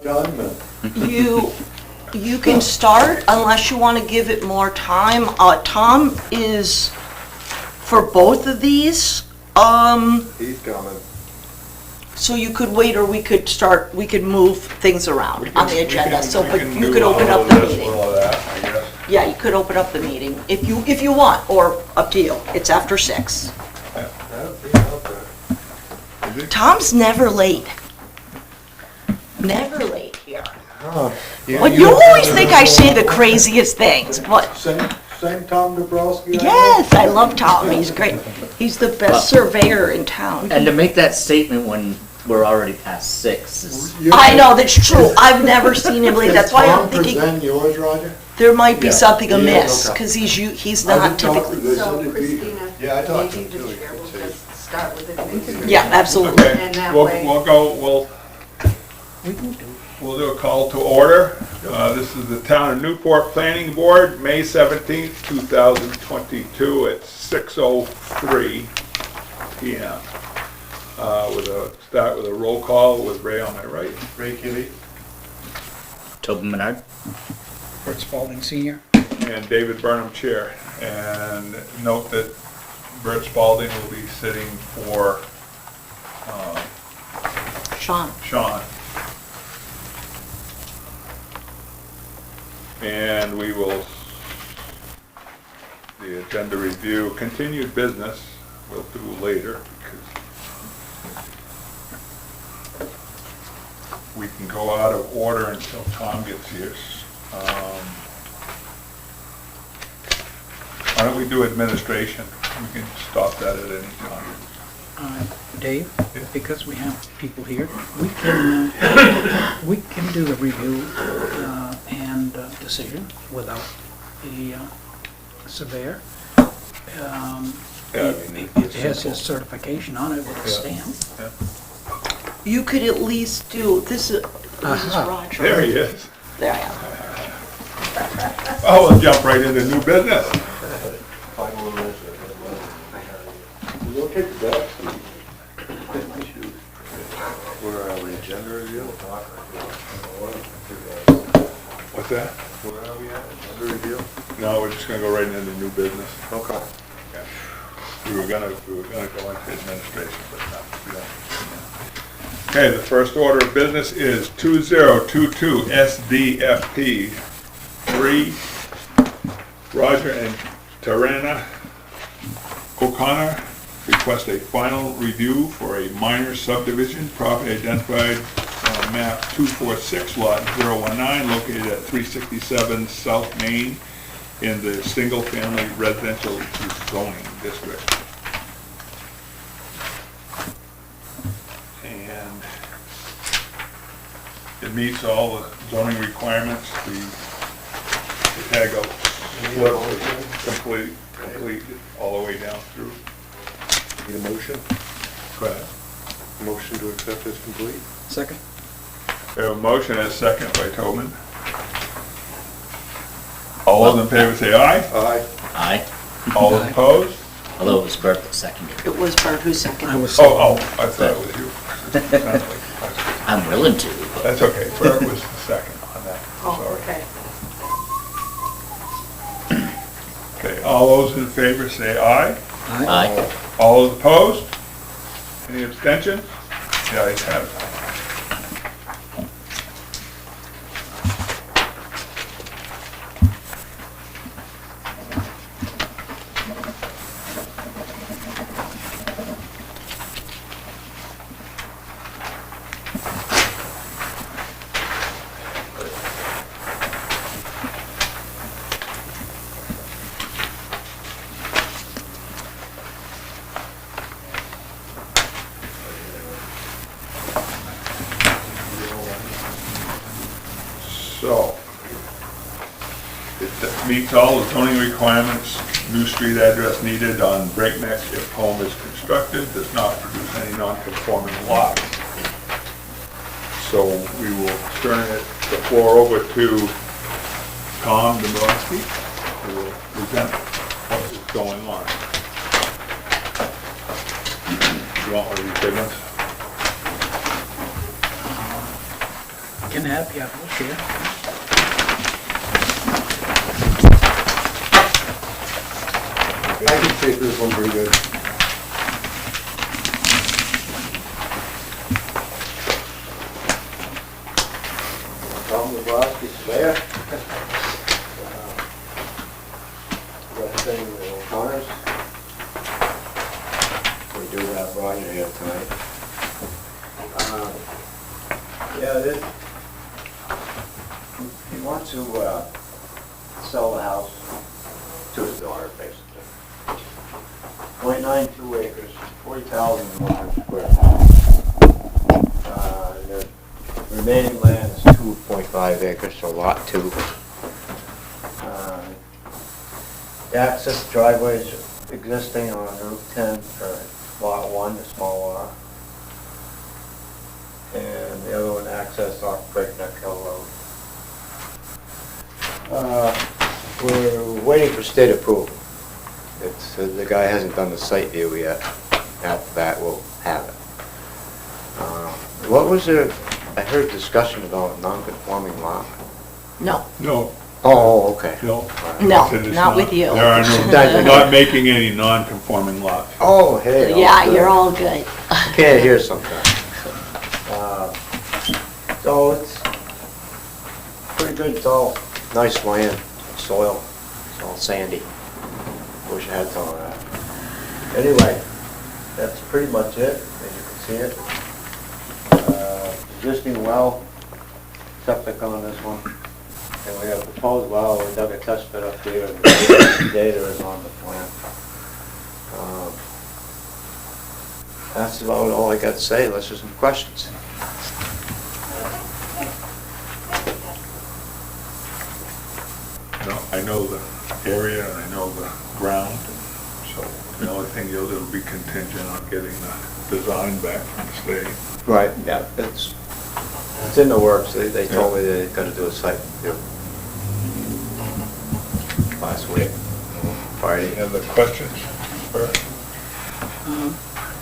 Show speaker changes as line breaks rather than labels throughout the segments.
You can start unless you want to give it more time. Tom is for both of these.
He's coming.
So you could wait, or we could start, we could move things around on the agenda, so, but
We can
you
do
could open
all
up
of
the
this,
meeting.
all of that, I guess.
Yeah, you could open up the meeting if you want, or up to you. It's after 6. Tom's never late. Never late here. But you always think I say the craziest things, but
Same Tom Dabrowski?
yes, I love Tom. He's great. He's the best surveyor in town.
And to make that statement when we're already past 6 is,
I know, that's true. I've never seen him late. That's why I'm thinking
Present yours, Roger?
there might be something
Yeah,
amiss,
okay.
because he's
I
not
did talk to
typically.
this.
So
It'd be-
Christina,
Yeah, I talked to
maybe
him
the
too.
chair will just start with it.
Yeah, absolutely.
Okay,
And that
we'll
way-
we'll do a call to order. This is the Town of Newport Planning Board, May 17th, 2022 at 6:03 PM. Start with a roll call with Ray on my right.
Ray Kitty?
Tobin Menard.
Bert Spalding Senior.
And David Burnham, Chair. And note that Bert Spalding will be sitting for
Sean.
Sean. And we will, the agenda review, continued business, we'll do later, because we can go out of order until Tom gets here. Why don't we do administration? We can stop that at any time.
Dave, because we have people here, we can do the review and decision without the surveyor.
Yeah, I mean,
It has his certification on it with a stamp.
You could at least do, this is Roger.
There he is.
There I am.
Oh, we'll jump right into new business.
We'll take the back seat. Where are we, agenda review?
What's that?
Where are we at, agenda review?
No, we're just gonna go right into new business.
Okay.
Yeah. We were gonna go into administration, but no, we don't. Okay, the first order of business is 2022 SDFP 3, Roger and Tarana O'Connor request a final review for a minor subdivision, property identified on map 246, lot 019, located at 367 South Main in the single-family residential zoning district. And it meets all the zoning requirements. The tag out complete all the way down through.
Need a motion?
Go ahead.
Motion to accept is complete?
Second?
We have a motion and a second by Tobin. All those in favor say aye.
Aye.
Aye.
All those opposed?
Although it was Bert that seconded.
It was Bert who seconded.
I was.
Oh, I thought it was you. Sounds like-
I'm willing to.
That's okay, Bert was the second on that,
Oh,
sorry.
okay.
Okay, all those in favor say aye.
Aye.
All those opposed? Any abstentions? The ayes have it. So, it meets all the zoning requirements, new street address needed on Breakneck if home is constructed, does not produce any non-conforming lot. So we will turn the floor over to Tom Dombrowski, who will present what is going on. You want one of these big ones?
can have, yeah, we'll share.
I can take this one pretty good. Tom Lebowski, surveyor. Representing the O'Connors. We do have Roger here tonight. Yeah, this, he wants to sell the house to his daughter, basically. 0.92 acres, 40,100 square feet. The remaining land is 2.5 acres, so lot 2. The access driveways existing on Route 10 for lot 1, the small lot. And the other one access off Breakneck Hill Road. We're waiting for state approval. It's, the guy hasn't done the site view yet. After that, we'll have it. What was there, I heard discussion about a non-conforming lot.
No,
No,
Oh, okay.
no.
no,
I said it's
not with you.
There are no, not making any non-conforming lots.
Oh, hey.
Yeah, you're all good.
Can't hear sometimes. So it's pretty good, it's all nice land, soil, it's all sandy. Wish I had some of that. Anyway, that's pretty much it, as you can see it. Existing well, septic on this one. And we have proposed well, we dug a test pit up here, and the data is on the plan. That's about all I got to say, unless there's some questions.
No, I know the area and I know the ground, so the only thing it'll be contingent on getting the design back from the state.
Right, yeah, it's in the works, they told me they're gonna do a site review. Last week, Friday.
Any other questions? Bert?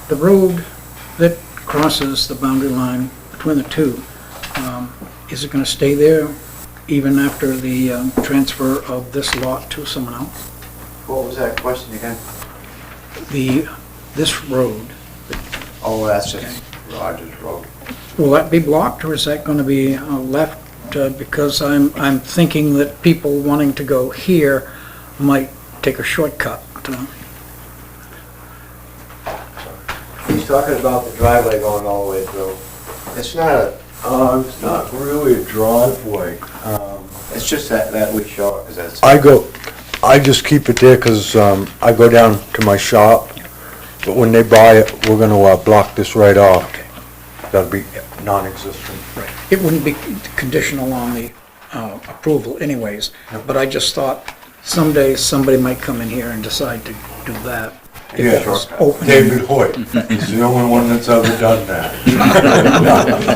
The road that crosses the boundary line between the two, is it gonna stay there even after the transfer of this lot to someone else?
What was that question again?
This road,
Oh, that's just Rogers Road.
will that be blocked, or is that gonna be left? Because I'm thinking that people wanting to go here might take a shortcut.
He's talking about the driveway going all the way through. It's not
It's not really a driveway.
it's just that we show, is that?
I just keep it there because I go down to my shop, but when they buy it, we're gonna block this right off. That'll be non-existent.
It wouldn't be conditional on the approval anyways, but I just thought someday somebody might come in here and decide to do that. If
Yeah,
it was
sure.
open.
David Hoyt, he's the only one that's ever done that.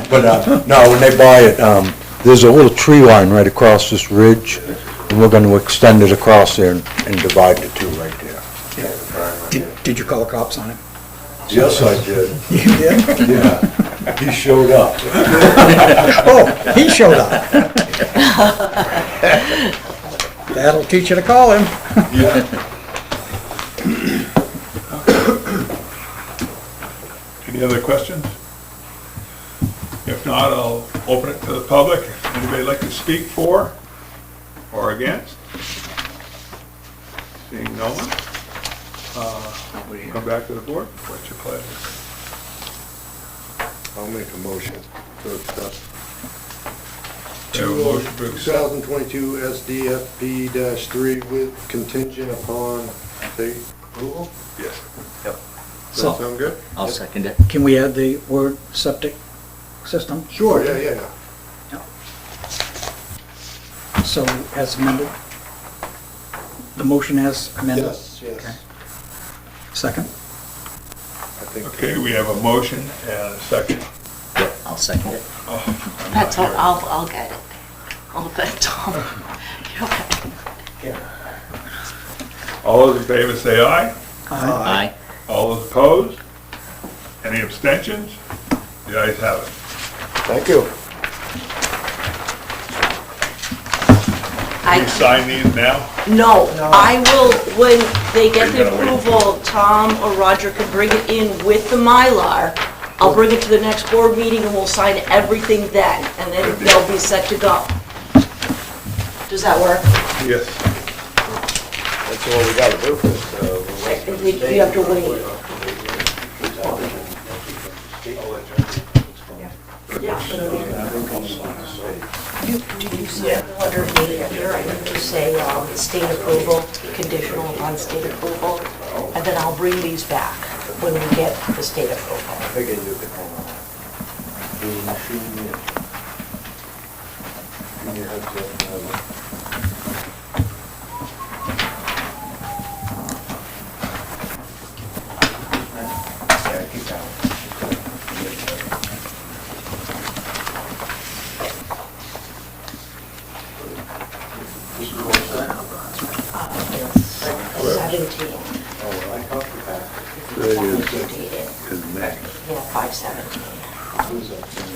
But, no, when they buy it, there's a little tree line right across this ridge, and we're gonna extend it across there and divide the two right there.
Did you call the cops on him?
Yes, I did.
You did?
Yeah, he showed up.
Oh, he showed up. That'll teach you to call him.
Yeah.
Any other questions? If not, I'll open it to the public. Anybody like to speak for or against? Seeing no one? Come back to the board. What's your pleasure?
I'll make a motion to accept.
Do you have a motion to accept?
2022 SDFP-3 with contingent upon state approval?
Yes.
Does
So-
that sound good?
I'll second it.
Can we add the word septic system?
Sure, yeah.
So as amended? The motion as amended?
Yes.
Okay. Second?
I think.
Okay, we have a motion and a second.
Yep, I'll second it.
Oh, I'm not
That's all,
here.
I'll get it. I'll bet Tom. You're okay.
All those in favor say aye.
Aye.
All those opposed? Any abstentions? The ayes have it.
Thank you.
we sign these now?
No, I will, when they get the
You're gonna wait.
approval, Tom or Roger can bring it in with the Mylar. I'll bring it to the next board meeting and we'll sign everything then, and then they'll be set to go. Does that work?
Yes.
That's all we gotta do for this,
You have to wait. Do you sign the letter here? I need to say state approval, conditional upon state approval, and then I'll bring these back when we get the state approval.
I figured you could hang on. Yeah, keep going.
Seventeen.
Oh, I talked to that.
Is May.
Yeah, 517.
Who's up and,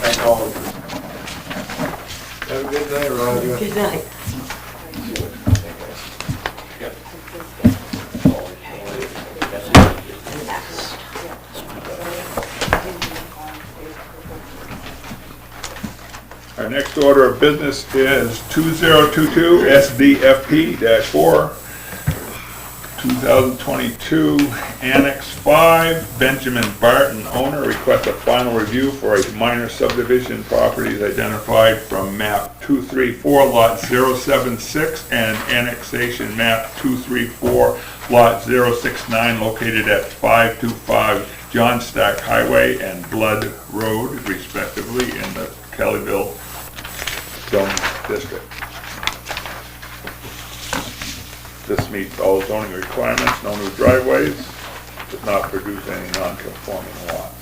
That's all. Have a good day, Roger.
Good night. Next.
Our next order of business is 2022 SDFP-4, 2022 Annex 5, Benjamin Barton, owner, requests a final review for a minor subdivision properties identified from map 234, lot 076, and annexation map 234, lot 069, located at 525 John Stack Highway and Blood Road, respectively, in the Kellyville zoning district. This meets all zoning requirements, no new driveways, does not produce any non-conforming lots.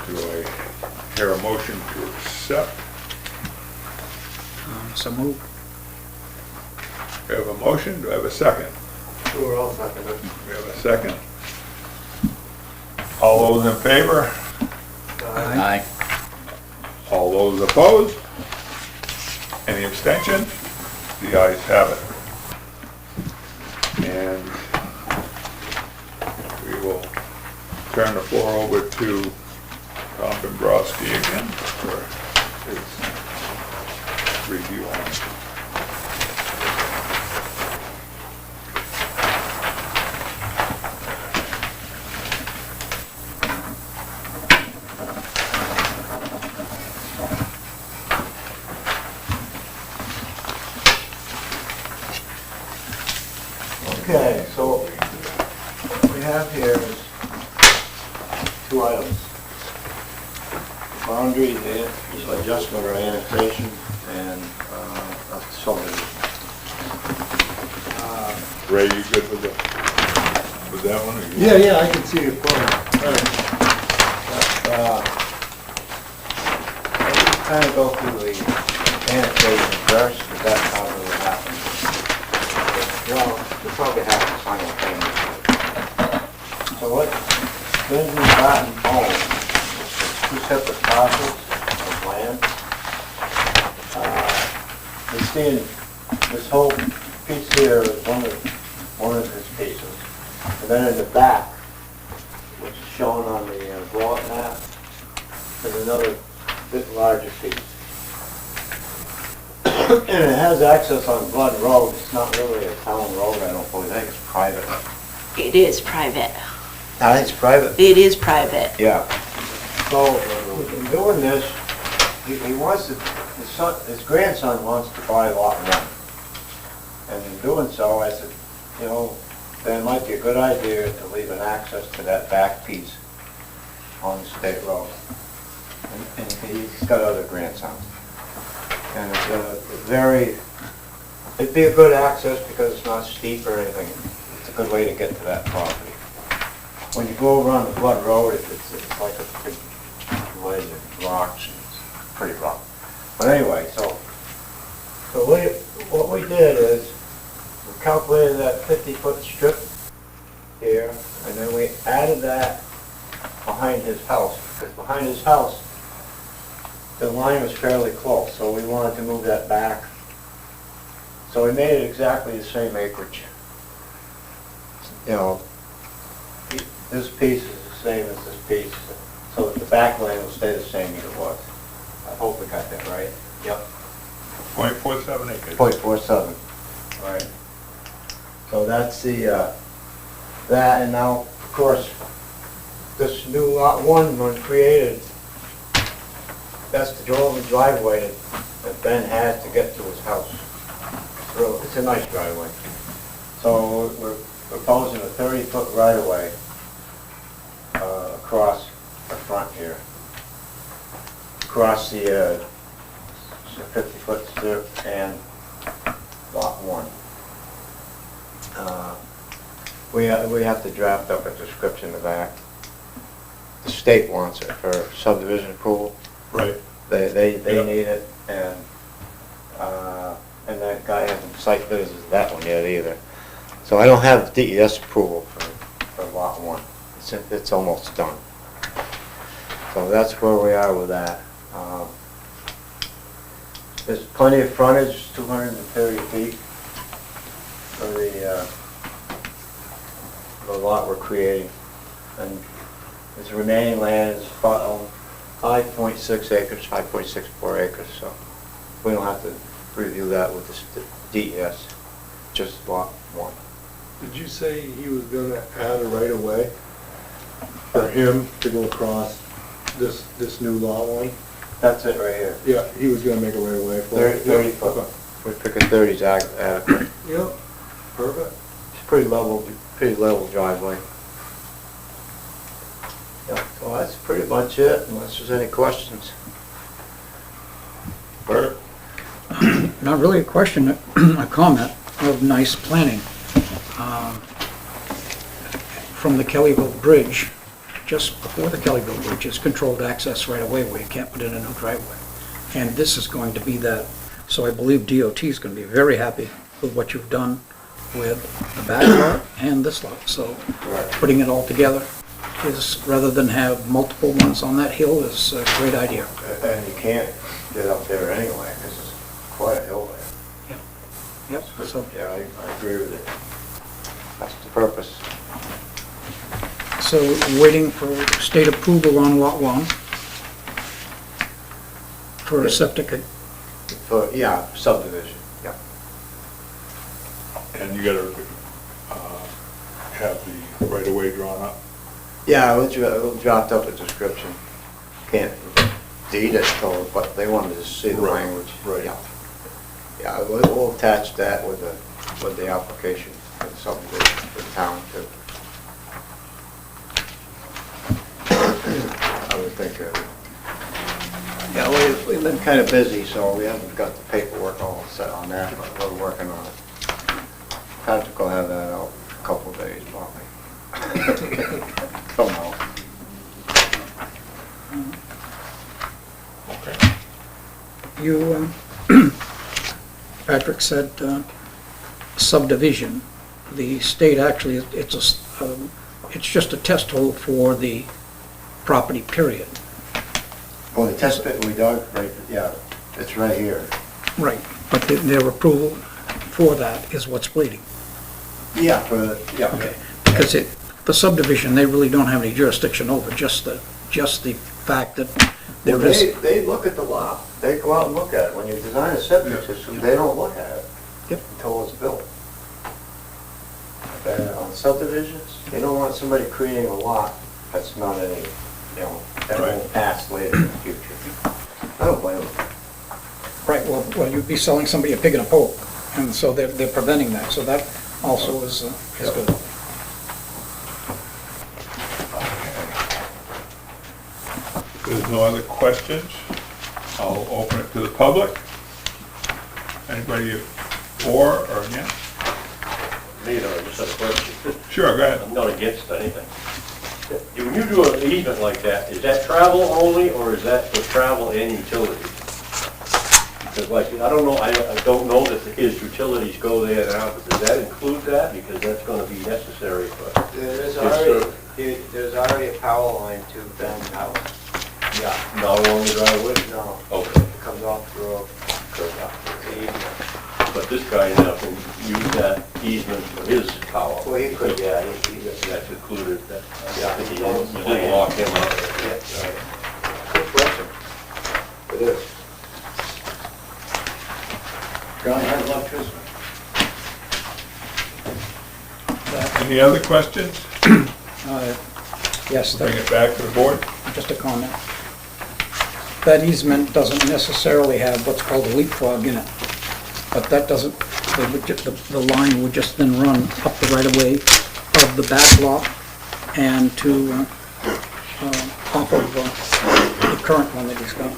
Do I hear a motion to accept?
So moved.
We have a motion, do I have a second?
Sure, I'll second it.
We have a second. All those in favor?
Aye.
All those opposed? Any abstention? The ayes have it. And we will turn the floor over to Tom Dombrowski again for his review on it.
Okay, so what we have here is two items. Boundary adjustment or annexation and a subdivision.
Ray, you good with that one? or you-
Yeah, I can see your point. Let's kind of go through the annexation first, because that's how it really happens. Well, you probably have to simultaneously. So what Benjamin Barton owns is two separate parcels of land. You're seeing this whole piece here is one of his pieces. And then in the back, which is shown on the block map, there's another bit larger piece. And it has access on Blood Road. It's not really a town road, I don't believe. I think it's private.
It is private.
I think it's private?
It is private.
Yeah. So, in doing this, he wants to, his grandson wants to buy lot 1. And in doing so, I said, you know, then it might be a good idea to leave an access to that back piece on the state road. And he's got other grandsons. And it's it'd be a good access because it's not steep or anything. It's a good way to get to that property. When you go over on the Blood Road, it's like a big ledge of rocks. It's pretty rough. But anyway, so what we did is, we calculated that 50-foot strip here, and then we added that behind his house, because behind his house, the line was fairly close, so we wanted to move that back. So we made it exactly the same acreage. You know, this piece is the same as this piece, so that the back lane will stay the same as it was. I hope we got that right. Yep.
0.47 acres.
0.47. Right. So that's the, that, and now, of course, this new lot 1 when created, that's the only driveway that Ben has to get to his house. It's a nice driveway. So we're proposing a 30-foot right-of-way across the front here. Across the 50-foot strip and lot 1. We have to draft up a description of that. The state wants it for subdivision approval.
Right.
They
Yep.
need it, and that guy hasn't site visited that one yet either. So I don't have DES approval for lot 1. It's almost done. So that's where we are with that. There's plenty of frontage, 230 feet for the lot we're creating. And this remaining land is 5.6 acres, 5.64 acres, so we don't have to review that with the DES, just lot 1.
Did you say he was gonna add a right of way for him to go across this new lot line?
That's it right here.
Yeah, he was gonna make a right of way for it.
30 foot. We're picking 30's adequate.
Yep, perfect.
It's pretty level driveway. Yeah, so that's pretty much it, unless there's any questions.
Bert?
Not really a question, a comment of nice planning. From the Kellyville Bridge, just before the Kellyville Bridge, is controlled access right away where you can't put in a new driveway. And this is going to be that. So I believe DOT is going to be very happy with what you've done with the back lot and this lot. So putting it all together is, rather than have multiple ones on that hill, is a great idea.
And you can't get up there anyway, because it's quite a hill there.
Yep, so,
Yeah, I agree with it. That's the purpose.
so waiting for state approval on lot 1 for a septic.
Yeah, subdivision, yeah.
And you gotta have the right-of-way drawn up.
Yeah, we'll draft up a description. Can't deed it, so, but they wanted to see the
Right,
language.
right.
Yeah. Yeah, we'll attach that with the application for the subdivision for the town too. I would think, yeah, we've been kind of busy, so we haven't got the paperwork all set on that, but we're working on it. Patrick will have that out in a couple of days, probably. Don't know.
You, Patrick said subdivision. The state actually, it's just a test hole for the property, period.
Well, the test pit we dug, right, yeah, it's right here.
Right, but their approval for that is what's bleeding.
Yeah, yeah.
Okay, because the subdivision, they really don't have any jurisdiction over, just the fact that there
Well,
is.
they look at the lot. They go out and look at it. When you design a septic system, they don't look at it
Yep.
until it's built. On subdivisions, they don't want somebody creating a lot that's not any, that won't pass later in the future. I don't blame them.
Right, well, you'd be selling somebody a pig in a poke, and so they're preventing that, so that also is good.
If there's no other questions, I'll open it to the public. Anybody for or against?
Neither, I just have a question.
Sure, go ahead.
I'm not against anything. When you do an easement like that, is that travel only, or is that for travel and utilities? Because like, I don't know that his utilities go there now, but does that include that? Because that's gonna be necessary for.
There's already a power line to Ben's house.
Yeah. Not along the driveway?
No,
Okay.
it comes off the road, goes up to the easement.
But this guy now can use that easement for his power.
Well, he could, yeah,
That's included, that,
Yeah.
I think you didn't lock him up.
Good question. It is.
John had electricity.
Any other questions?
Yes,
Bring it back to the board.
just a comment. That easement doesn't necessarily have what's called a leapfrog in it, but that doesn't, the line would just then run up the right-of-way of the back lot and to, off of the current one that he's got.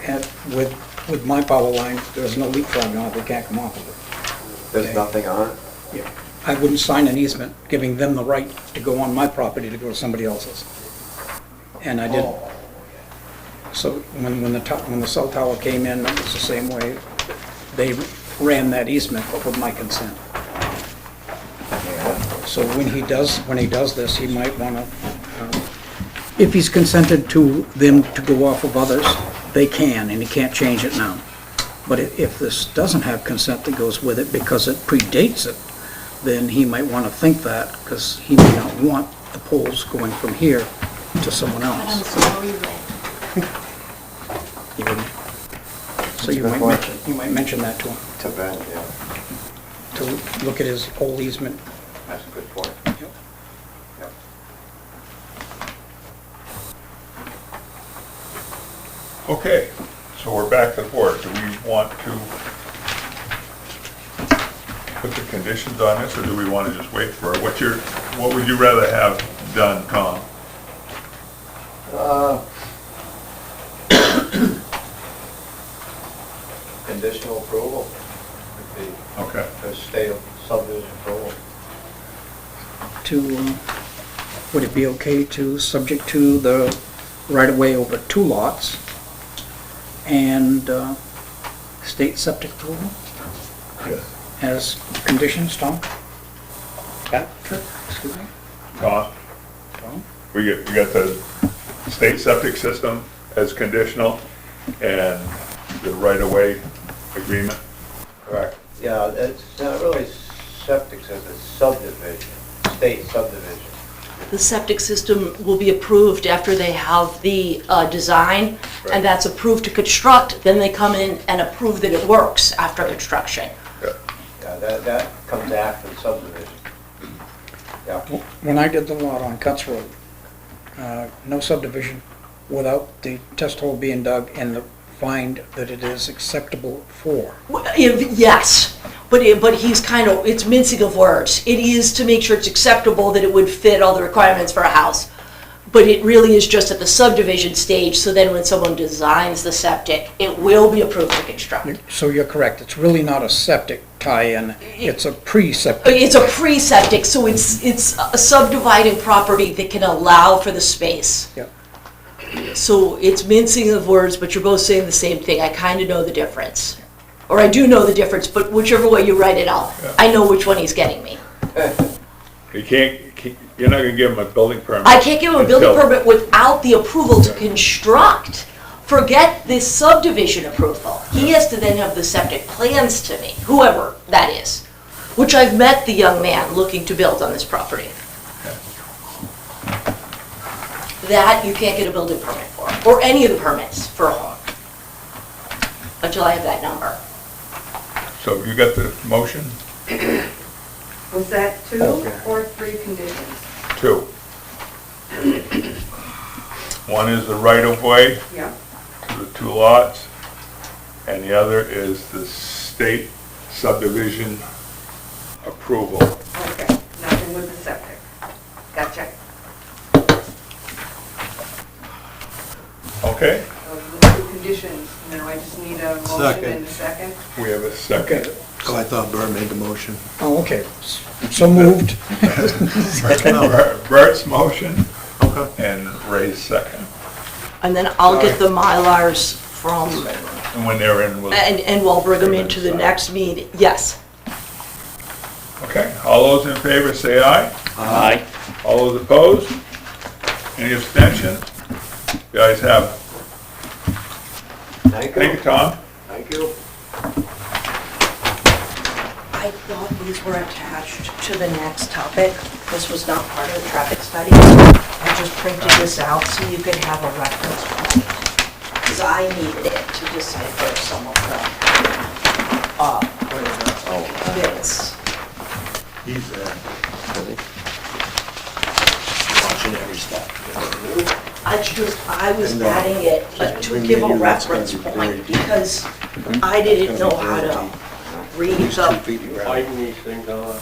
And with my power line, there's no leapfrog on it, they can't come off of it.
There's nothing on it?
Yeah. I wouldn't sign an easement giving them the right to go on my property to go to somebody else's. And I didn't. So when the cell tower came in, it was the same way. They ran that easement, but with my consent. So when he does this, he might want to, if he's consented to them to go off of others, they can, and he can't change it now. But if this doesn't have consent that goes with it because it predates it, then he might want to think that, because he may not want the poles going from here to someone
I'm
else.
sorry, Ray.
You wouldn't- So you might mention that to him,
To Ben, yeah.
to look at his whole easement.
That's a good point.
Yep.
Yep.
Okay, so we're back to the board. Do we want to put the conditions on this, or do we want to just wait for it? What would you rather have done, Tom?
Conditional approval would be
Okay.
a state subdivision approval.
Would it be okay to, subject to the right-of-way over 2 lots and state septic approval
Yes.
as conditions, Tom? Patrick, excuse me?
Tom?
Tom?
We got the state septic system as conditional and the right-of-way agreement.
Correct. Yeah, it's not really septic, it's a subdivision, state subdivision.
The septic system will be approved after they have the design, and that's approved to construct, then they come in and approve that it works after construction.
Yeah, that comes after the subdivision. Yeah.
When I did the lot on Cuts Road, no subdivision without the test hole being dug and the find that it is acceptable for.
Yes, but he's kind of, it's mincing of words. It is to make sure it's acceptable, that it would fit all the requirements for a house. But it really is just at the subdivision stage, so then when someone designs the septic, it will be approved to construct.
So you're correct, it's really not a septic tie-in, it's a pre-septic.
It's a pre-septic, so it's a subdividing property that can allow for the space.
Yep.
So it's mincing of words, but you're both saying the same thing. I kind of know the difference. Or I do know the difference, but whichever way you write it out, I know which one he's getting me.
You're not gonna give them a building permit.
I can't give him a building
until-
permit without the approval to construct. Forget this subdivision approval. He has to then have the septic plans to me, whoever that is, which I've met the young man looking to build on this property. That you can't get a building permit for, or any of the permits for a home, until I have that number.
So you got the motion?
Was that 2
Okay.
or 3 conditions?
2. One is the right-of-way
Yeah.
to the 2 lots, and the other is the state subdivision approval.
Okay, nothing with the septic. Gotcha.
Okay,
So the 2 conditions, now I just need a motion and a second.
we have a second.
Oh, I thought Bert made the motion.
Oh, okay, so moved.
Bert's motion, and Ray's second.
And then I'll get the Mylars from,
And when they're in, we'll...
and we'll bring them into the next meeting. Yes.
Okay, all those in favor say aye.
Aye.
All those opposed? Any abstentions? You guys have it.
Thank
Thank you, Tom.
Thank you.
I thought these were attached to the next topic. This was not part of the traffic study. I just printed this out so you could have a reference point. Because I needed it to decipher some of the bits.
He's there.
Watching every step.
I was adding it to give a reference point because I didn't know how to read the,
Fighting these things on.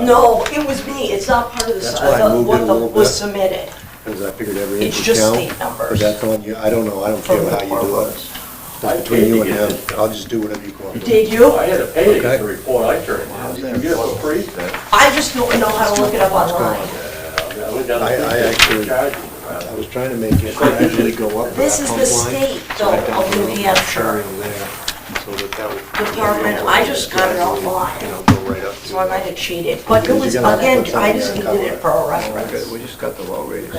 no, it was me. It's not part of
That's why I moved it
what
a little
was
bit.
submitted.
Because I figured every
It's
inch
just
count.
state numbers.
But that's on you, I don't know, I don't
For
care
the
how you do it.
purpose.
That's between you and him, I'll just do whatever you want.
Did you?
I had to pay to get
Okay.
the report I turned in. Did you get it for free?
I just don't know how to look it up online.
I went down to
I actually-
charged me.
I was trying to make it gradually go up. to
This
that
is
pump
the
line,
state,
so I
though,
dumped
of
a
New
little
Hampshire
material there, so that would-
Department. I just got it
gradually,
offline.
you know, go right up to
So I might have cheated. But it was,
You're gonna have to
again,
put
I
something
just
there and
needed
cover
it for a reference.
Good, we just got the low ratings.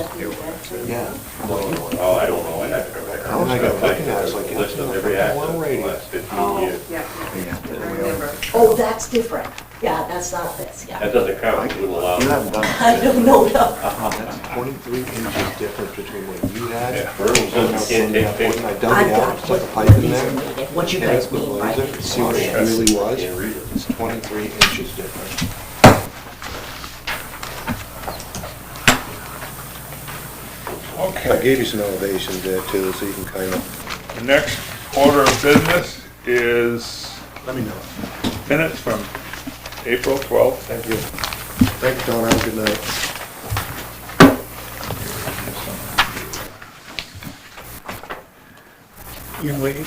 Yeah.
Oh, I don't know. I have to go back.
And I got looking at it, it's like, you
List of
know,
every
low
accident in the
rating.
last 15
Oh,
years.
yeah, I remember.
Oh, that's different. Yeah, that's not this, yeah.
That doesn't count. You wouldn't allow.
You haven't done
I
it.
don't know.
That's 23 inches difference between what you had.
Yeah, Burns doesn't, can't take pictures.
When I
I've
dug it out,
got
stuck
what
the pipe in
these
there.
are needed, what you
hit
guys
it with
mean
a
by
laser, see what it
these.
really was.
Can't read it.
It's 23 inches different. I
Okay,
gave you some elevations there too, so you can kind of,
the next order of business is
let me know.
minutes from April 12th.
Thank you. Thank you, Don, have a good night.
Young lady.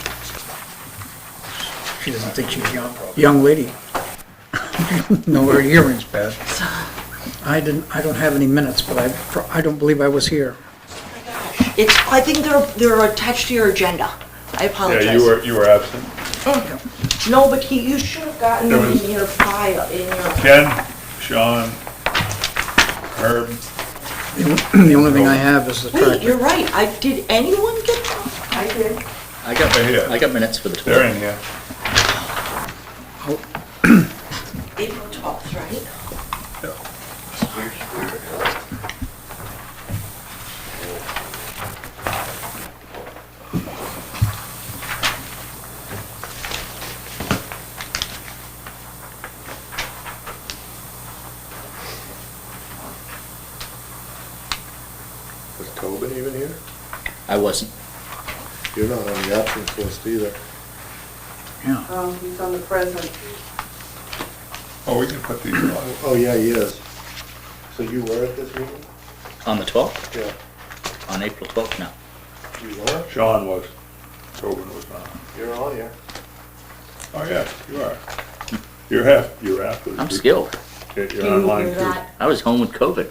She doesn't think she's young. Young lady. No, her hearing's bad. I don't have any minutes, but I don't believe I was here.
I think they're attached to your agenda. I apologize.
Yeah, you were absent.
No, but you should have gotten
There
them
was-
in your file, in your,
Ken, Sean, Herb,
The only thing I have is the
wait,
tractor.
you're right. Did anyone get them? I did.
they're here.
I got minutes for the 12th.
They're in here.
April 12th, right?
Was Tobin even here?
I wasn't.
You're not on the absence list either.
Yeah.
He's on the present.
Oh, we can put these on.
Oh, yeah, he is. So you were at this meeting?
On the 12th?
Yeah.
On April 12th, no.
You were?
Sean was, Tobin was not.
You're on here.
Oh, yeah, you are. You're after.
I'm skilled.
You're
Do you
online
hear
too.
that?
I was home with COVID.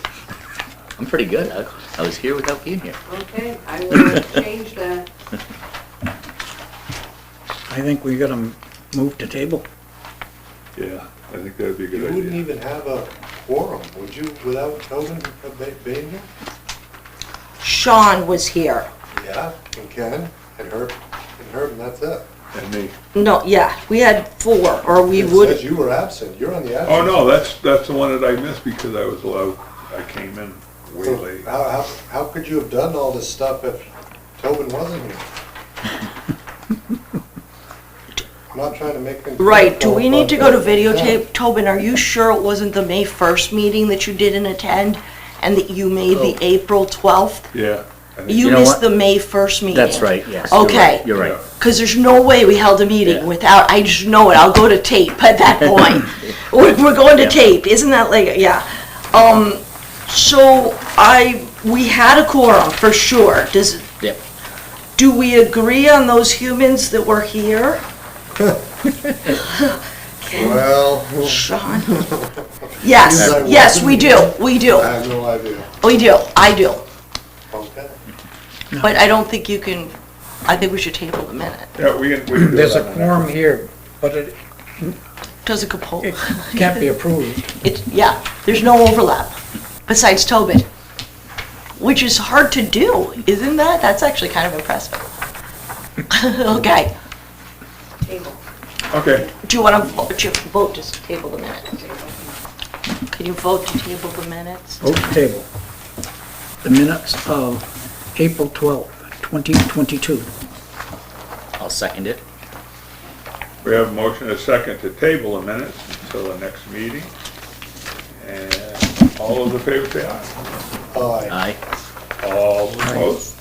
I'm pretty good. I was here without being here.
Okay, I will change that.
I think we gotta move to table.
Yeah, I think that'd be a
You
good
wouldn't
idea.
even have a quorum, would you, without Tobin being here?
Sean was here.
Yeah, and Ken, and Herb, and that's it.
And me.
No, yeah, we had 4, or we
It
would.
says you were absent, you're on the absence.
Oh, no, that's the one that I missed because I was allowed, I came in way
So
late.
how could you have done all this stuff if Tobin wasn't here? I'm not trying to make things.
Right, do we need to go to
Yeah.
videotape? Tobin, are you sure it wasn't the May 1st meeting that you didn't attend? And that you made the April 12th?
Yeah. I think-
You
You know
missed
what?
the May 1st meeting.
That's right, yes. You're
Okay.
right, You're right.
Because there's no way we held a meeting
Yeah.
without, I just know it, I'll go to tape at that point. We're going to
Yeah.
tape, isn't that like, yeah. So we had a quorum for sure.
Yep.
Do we agree on those humans that were here?
Well,
Sean? Yes,
I
yes,
wasn't
we do, we do,
I have no idea.
we do, I do. But I don't think you can, I think we should table the minute.
Yeah, we can do
There's a
that.
quorum here, but it
Doesn't compose.
it can't be approved.
Yeah, there's no overlap, besides Tobit, which is hard to do, isn't that? That's actually kind of impressive. Okay,
Table.
Okay,
do you want to vote to table the minute? Can you vote to table the minutes?
Vote to table. The minutes of April 12th, 2022.
I'll second it.
we have a motion and a second to table the minutes until the next meeting. And all those in favor say aye.
Aye.
Aye.
All opposed?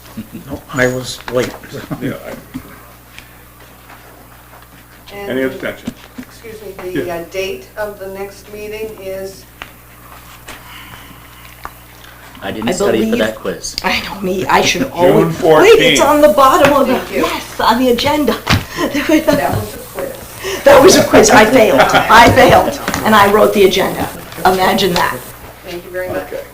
No, I was late.
Yeah. Any
And,
abstentions?
excuse me, the
Yeah.
date of the next meeting is,
I didn't
I
study for
believe-
that quiz.
I know me, I should always.
June
Wait, it's
14th.
on the bottom of the,
Thank you.
yes, on the agenda.
that was a quiz.
That was a quiz, I failed, and I wrote the agenda. Imagine that.
Thank you very much.
Okay.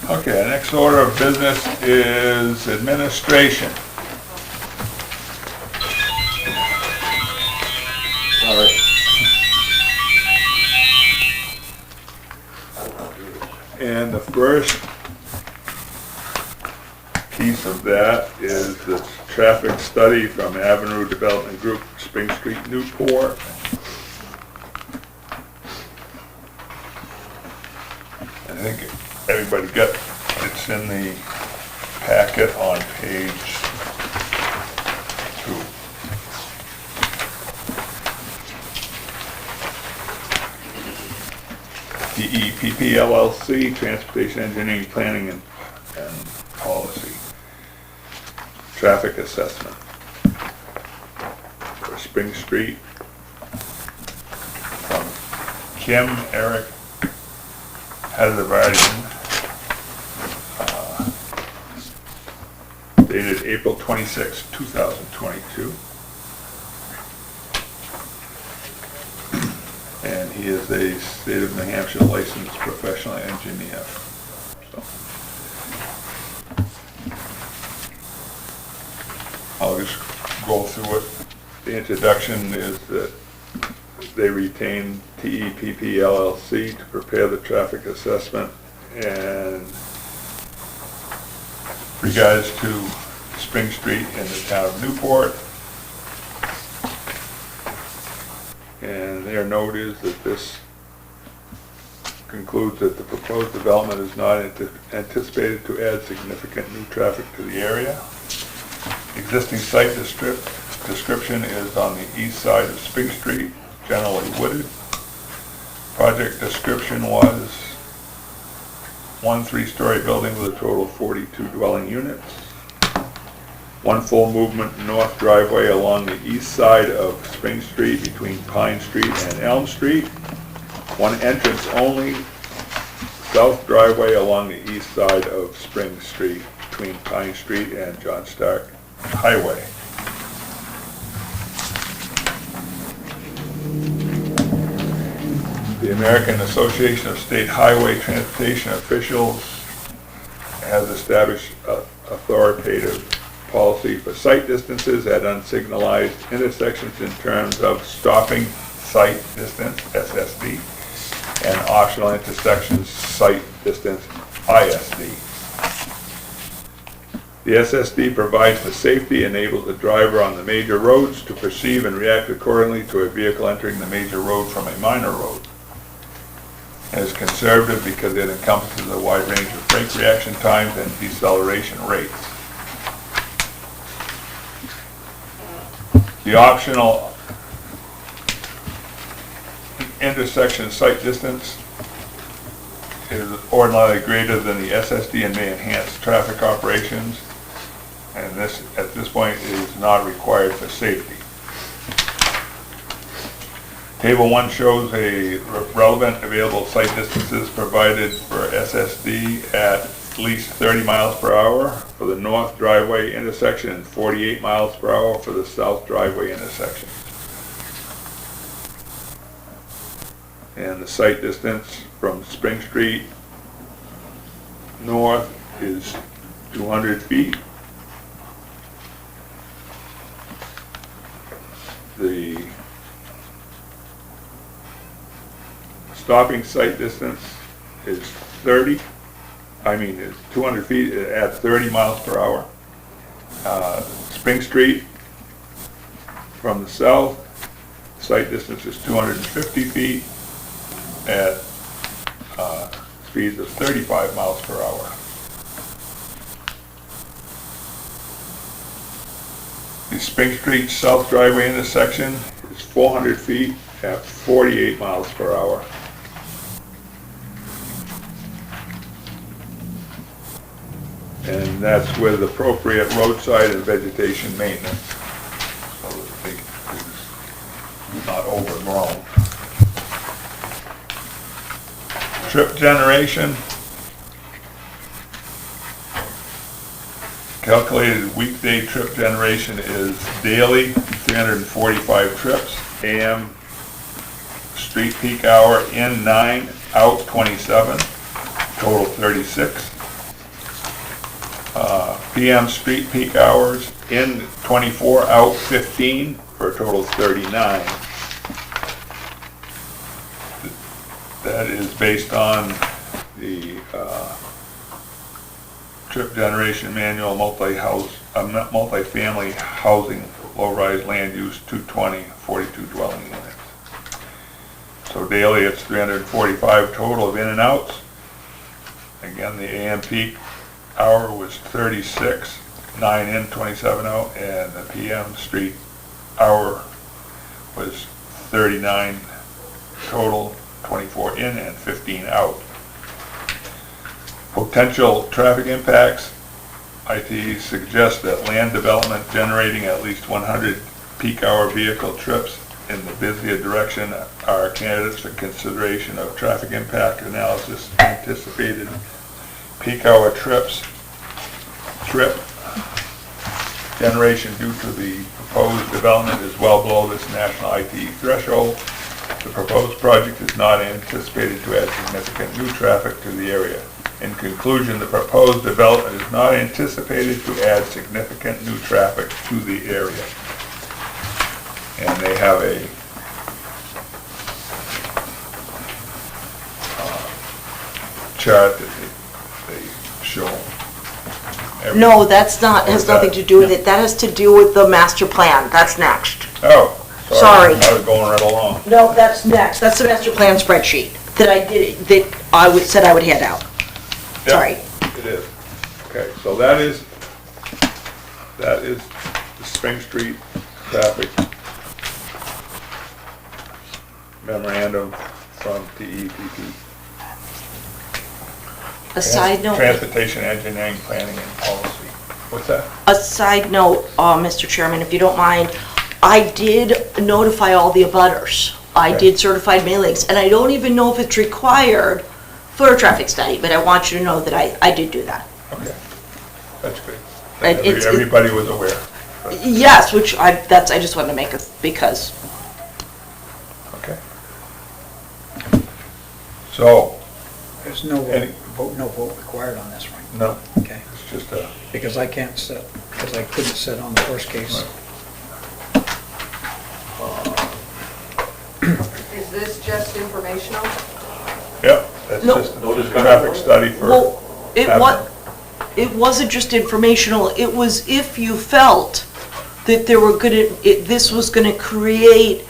Okay, the next order of business is administration.
Sorry.
And the first piece of that is the traffic study from Avenue Development Group, Spring Street, Newport. I think everybody got, it's in the packet on page 2. DEPP LLC, Transportation Engineering Planning and Policy. Traffic assessment for Spring Street from Kim Eric Hazardian, dated April 26, 2022. And he is a state of New Hampshire licensed professional engineer. So I'll just go through it. The introduction is that they retain TEPP LLC to prepare the traffic assessment and regards to Spring Street in the town of Newport. And their note is that this concludes that the proposed development is not anticipated to add significant new traffic to the area. Existing site description is on the east side of Spring Street, generally wooded. Project description was 1 3-story building with a total of 42 dwelling units. 1 full movement north driveway along the east side of Spring Street between Pine Street and Elm Street. 1 entrance only south driveway along the east side of Spring Street between Pine Street and John Stark Highway. The American Association of State Highway Transportation Officials has established authoritative policy for sight distances at unsignalized intersections in terms of stopping sight distance, SSD, and optional intersections sight distance, ISD. The SSD provides for safety, enables the driver on the major roads to perceive and react accordingly to a vehicle entering the major road from a minor road. It is conservative because it encompasses a wide range of brake reaction times and deceleration rates. The optional intersection sight distance is ordinarily greater than the SSD and may enhance traffic operations, and this, at this point, is not required for safety. Table 1 shows a relevant available sight distances provided for SSD at at least 30 miles per hour for the north driveway intersection and 48 miles per hour for the south driveway intersection. And the site distance from Spring Street north is 200 feet. The stopping site distance is 200 feet at 30 miles per hour. Spring Street from the south, site distance is 250 feet at speeds of 35 miles per hour. The Spring Street South Driveway intersection is 400 feet at 48 miles per hour. And that's with appropriate roadside and vegetation maintenance, so that it is not overgrown. Trip generation. Calculated weekday trip generation is daily, 345 trips, AM street peak hour, in 9, out 27, total 36. PM street peak hours, in 24, out 15, for a total of 39. That is based on the trip generation manual multi-family housing, low-rise land use 220, 42 dwelling units. So daily it's 345 total of in and outs. Again, the AM peak hour was 36, 9 in, 27 out, and the PM street hour was 39 total, 24 in and 15 out. Potential traffic impacts. IT suggests that land development generating at least 100 peak hour vehicle trips in the busier direction are candidates for consideration of traffic impact analysis. Anticipated peak hour trip generation due to the proposed development is well below this national IT threshold. The proposed project is not anticipated to add significant new traffic to the area. In conclusion, the proposed development is not anticipated to add significant new traffic to the area. And they have a chart that they show.
No, that's not, has nothing to do with it. That has to do with the master plan. That's next.
Oh, sorry.
Sorry.
I was going right along.
No, that's next. That's the master plan spreadsheet that I did, that said I would hand out.
Yep,
Sorry.
it is. Okay, so that is the Spring Street traffic memorandum from TEPP.
A side note.
Transportation Engineering Planning and Policy. What's that?
A side note, Mr. Chairman, if you don't mind, I did notify all the abutters. I did certified mailings, and I don't even know if it's required for a traffic study, but I want you to know that I did do that.
Okay, that's good.
Everybody
was aware.
Yes, which I just wanted to make because.
Okay. So,
There's no
Any-
vote required on this, right?
no,
Okay.
it's just a,
Because I can't sit, because I couldn't sit on the first case.
Is this just informational?
yep, that's
No.
just a traffic study for.
Well, it wasn't just informational, it was if you felt that this was gonna create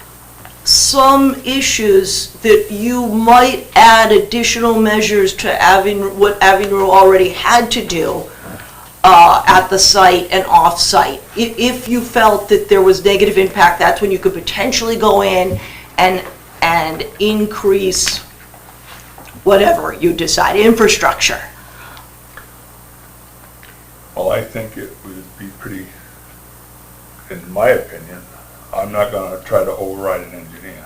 some issues that you might add additional measures to what Avenue already had to do at the site and off-site. If you felt that there was negative impact, that's when you could potentially go in and increase whatever you decide, infrastructure.
Well, I think it would be pretty, in my opinion, I'm not gonna try to override an engineer.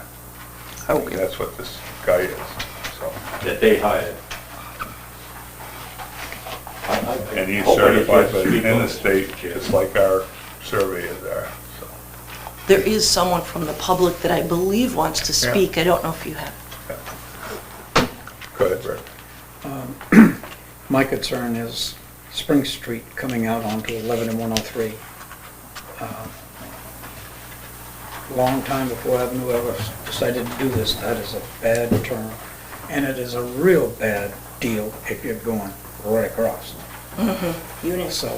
Okay.
That's what this guy is, so.
That they hired.
And he's
Hopefully it
certified
gets
by in the
speed
state,
bumps.
just like our surveyors are, so.
There is someone from the public that I believe wants to
Yeah.
speak. I don't know if you have.
Go ahead, Rick.
My concern is Spring Street coming out onto 11 and 103. Long time before Avenue ever decided to do this, that is a bad turn. And it is a real bad deal if you're going right across.
Eunice.
So,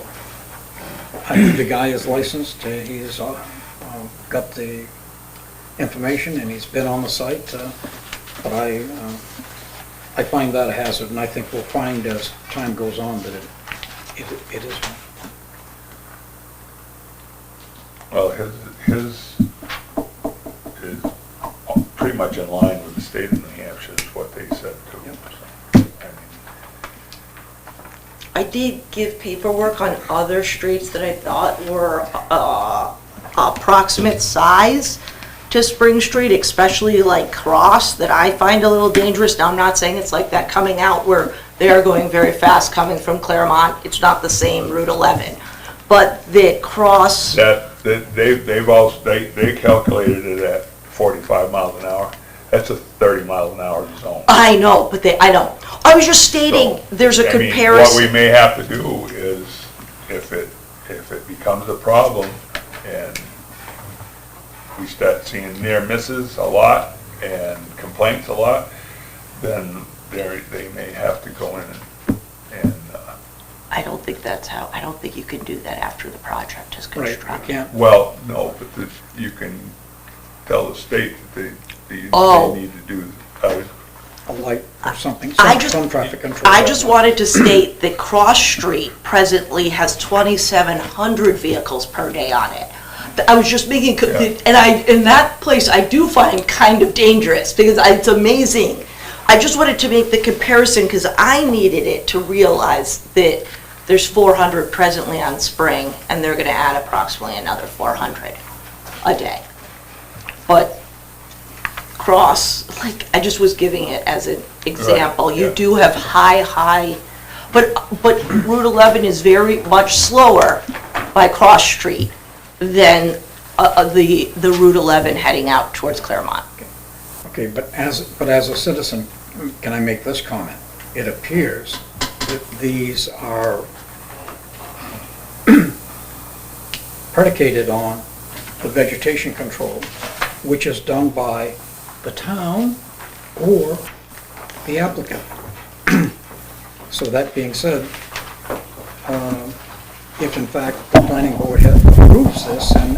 I think the guy is licensed, he's got the information and he's been on the site, but I find that a hazard, and I think we'll find as time goes on that it is one.
Well, his is pretty much in line with the state of New Hampshire, is what they said too.
Yep.
So, I mean,
I did give paperwork on other streets that I thought were approximate size to Spring Street, especially like Cross, that I find a little dangerous. Now, I'm not saying it's like that coming out where they are going very fast coming from Claremont. It's not the same Route 11. But that Cross,
they calculated it at 45 miles an hour. That's a 30 miles an hour zone.
I know, but I know. I was just stating,
So,
there's a
I mean,
comparison.
what we may have to do is, if it becomes a problem and we start seeing near misses a lot and complaints a lot, then they may have to go in and
I don't think that's how, I don't think you can do that after the project is
Right, you
constructed.
can't,
well, no, but you can tell the state that they
Oh.
need to do,
a light or something,
I just-
some traffic control.
I just wanted to state that Cross Street presently has 2,700 vehicles per day on it. I was just making, in that place, I do find kind of dangerous, because it's amazing. I just wanted to make the comparison, because I needed it to realize that there's 400 presently on Spring, and they're gonna add approximately another 400 a day. But Cross, like, I just was giving it as an example. You
yeah.
do have high, but Route 11 is very much slower by Cross Street than the Route 11 heading out towards Claremont.
Okay, but as a citizen, can I make this comment? It appears that these are predicated on the vegetation control, which is done by the town or the applicant. So that being said, if in fact the planning board approves this and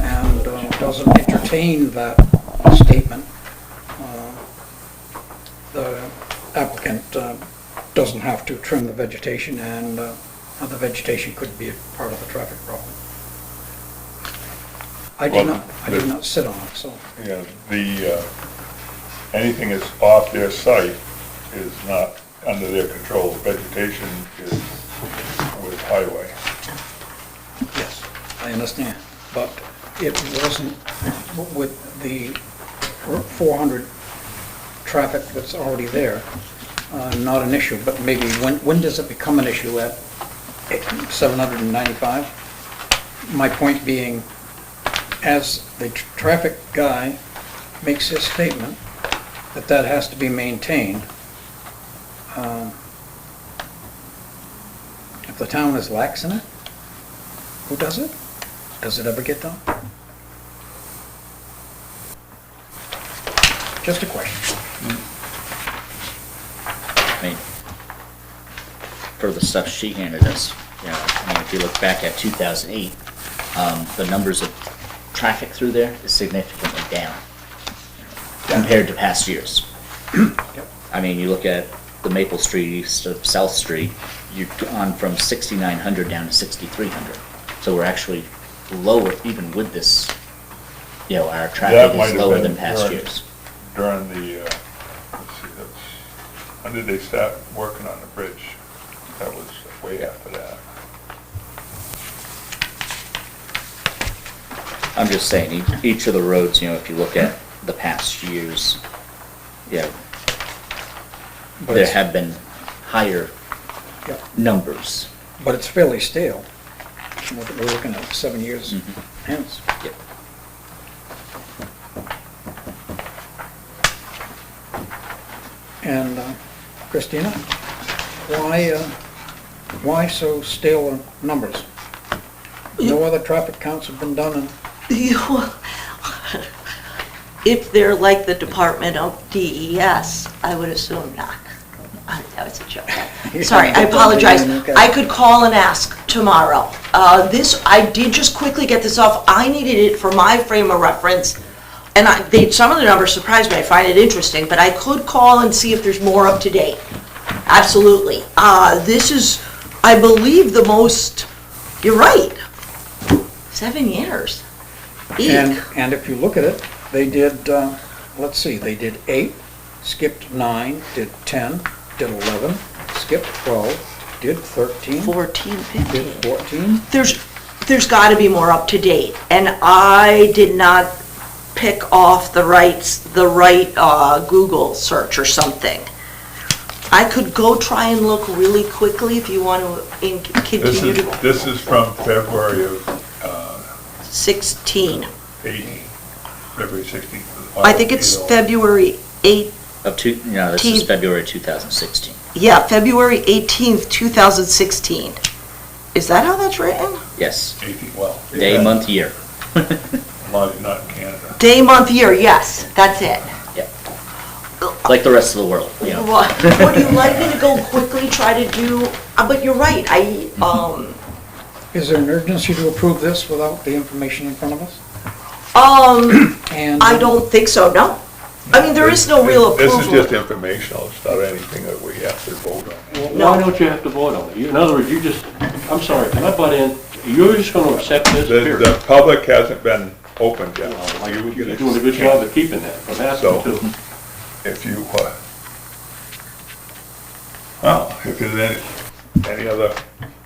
doesn't entertain that statement, the applicant doesn't have to trim the vegetation, and the vegetation could be a part of the traffic problem. I did not sit on it, so.
you know, anything that's off their site is not under their control. Vegetation is with highway.
Yes, I understand, but it wasn't with the 400 traffic that's already there, not an issue, but maybe when does it become an issue at 795? My point being, as the traffic guy makes his statement that has to be maintained, if the town is lax in it, who does it? Does it ever get done? Just a question.
I mean, for the stuff she handed us, you know, I mean, if you look back at 2008, the numbers of traffic through there is significantly down compared to past years. I mean, you look at the Maple Street east of South Street, you've gone from 6,900 down to 6,300. So we're actually lower, even with this, you know, our
That
traffic
might
is
have
lower
been
than past
during-
years.
During the, let's see, when did they start working on the bridge? That was way after that.
I'm just saying, each of the roads, you know, if you look at the past years, yeah,
But
there
it's-
have been higher
Yeah.
numbers.
but it's fairly stale. We're looking at 7 years hence.
Yep.
And Christina, why so stale numbers? No other traffic counts have been done in
If they're like the Department of DES, I would assume not. That was a joke. Sorry, I apologize.
Okay.
I could call and ask tomorrow. I did just quickly get this off. I needed it for my frame of reference, and some of the numbers surprised me. I find it interesting, but I could call and see if there's more up to date. Absolutely. This is, I believe, the most, you're right, 7 years. Eek.
And if you look at it, they did, let's see, they did 8, skipped 9, did 10, did 11, skipped 12, did 13,
14, 15.
did 14.
There's got to be more up to date, and I did not pick off the right Google search or something. I could go try and look really quickly if you want to continue to.
This is from February of
16.
18, February 16th.
I think it's February 8th.
This is February 2016.
Yeah, February 18th, 2016. Is that how that's written?
Yes.
18, well.
Day,
yeah,
month, year.
Not in Canada.
Day, month, year, yes, that's it.
Like the rest of the world, you know.
Would you like me to go quickly try to do, but you're right,
Is there an urgency to approve this without the information in front of us?
I don't think so, no. I mean, there is no real approval.
This is just informational, it's not anything that we have to vote on.
Well, why don't you have to vote on it? In other words, I'm sorry, can I butt in? You're just gonna accept this, period?
The public hasn't been opened yet.
Well,
You
You're
get
doing a good job of keeping that, from asking
So-
to.
If you, if there's any other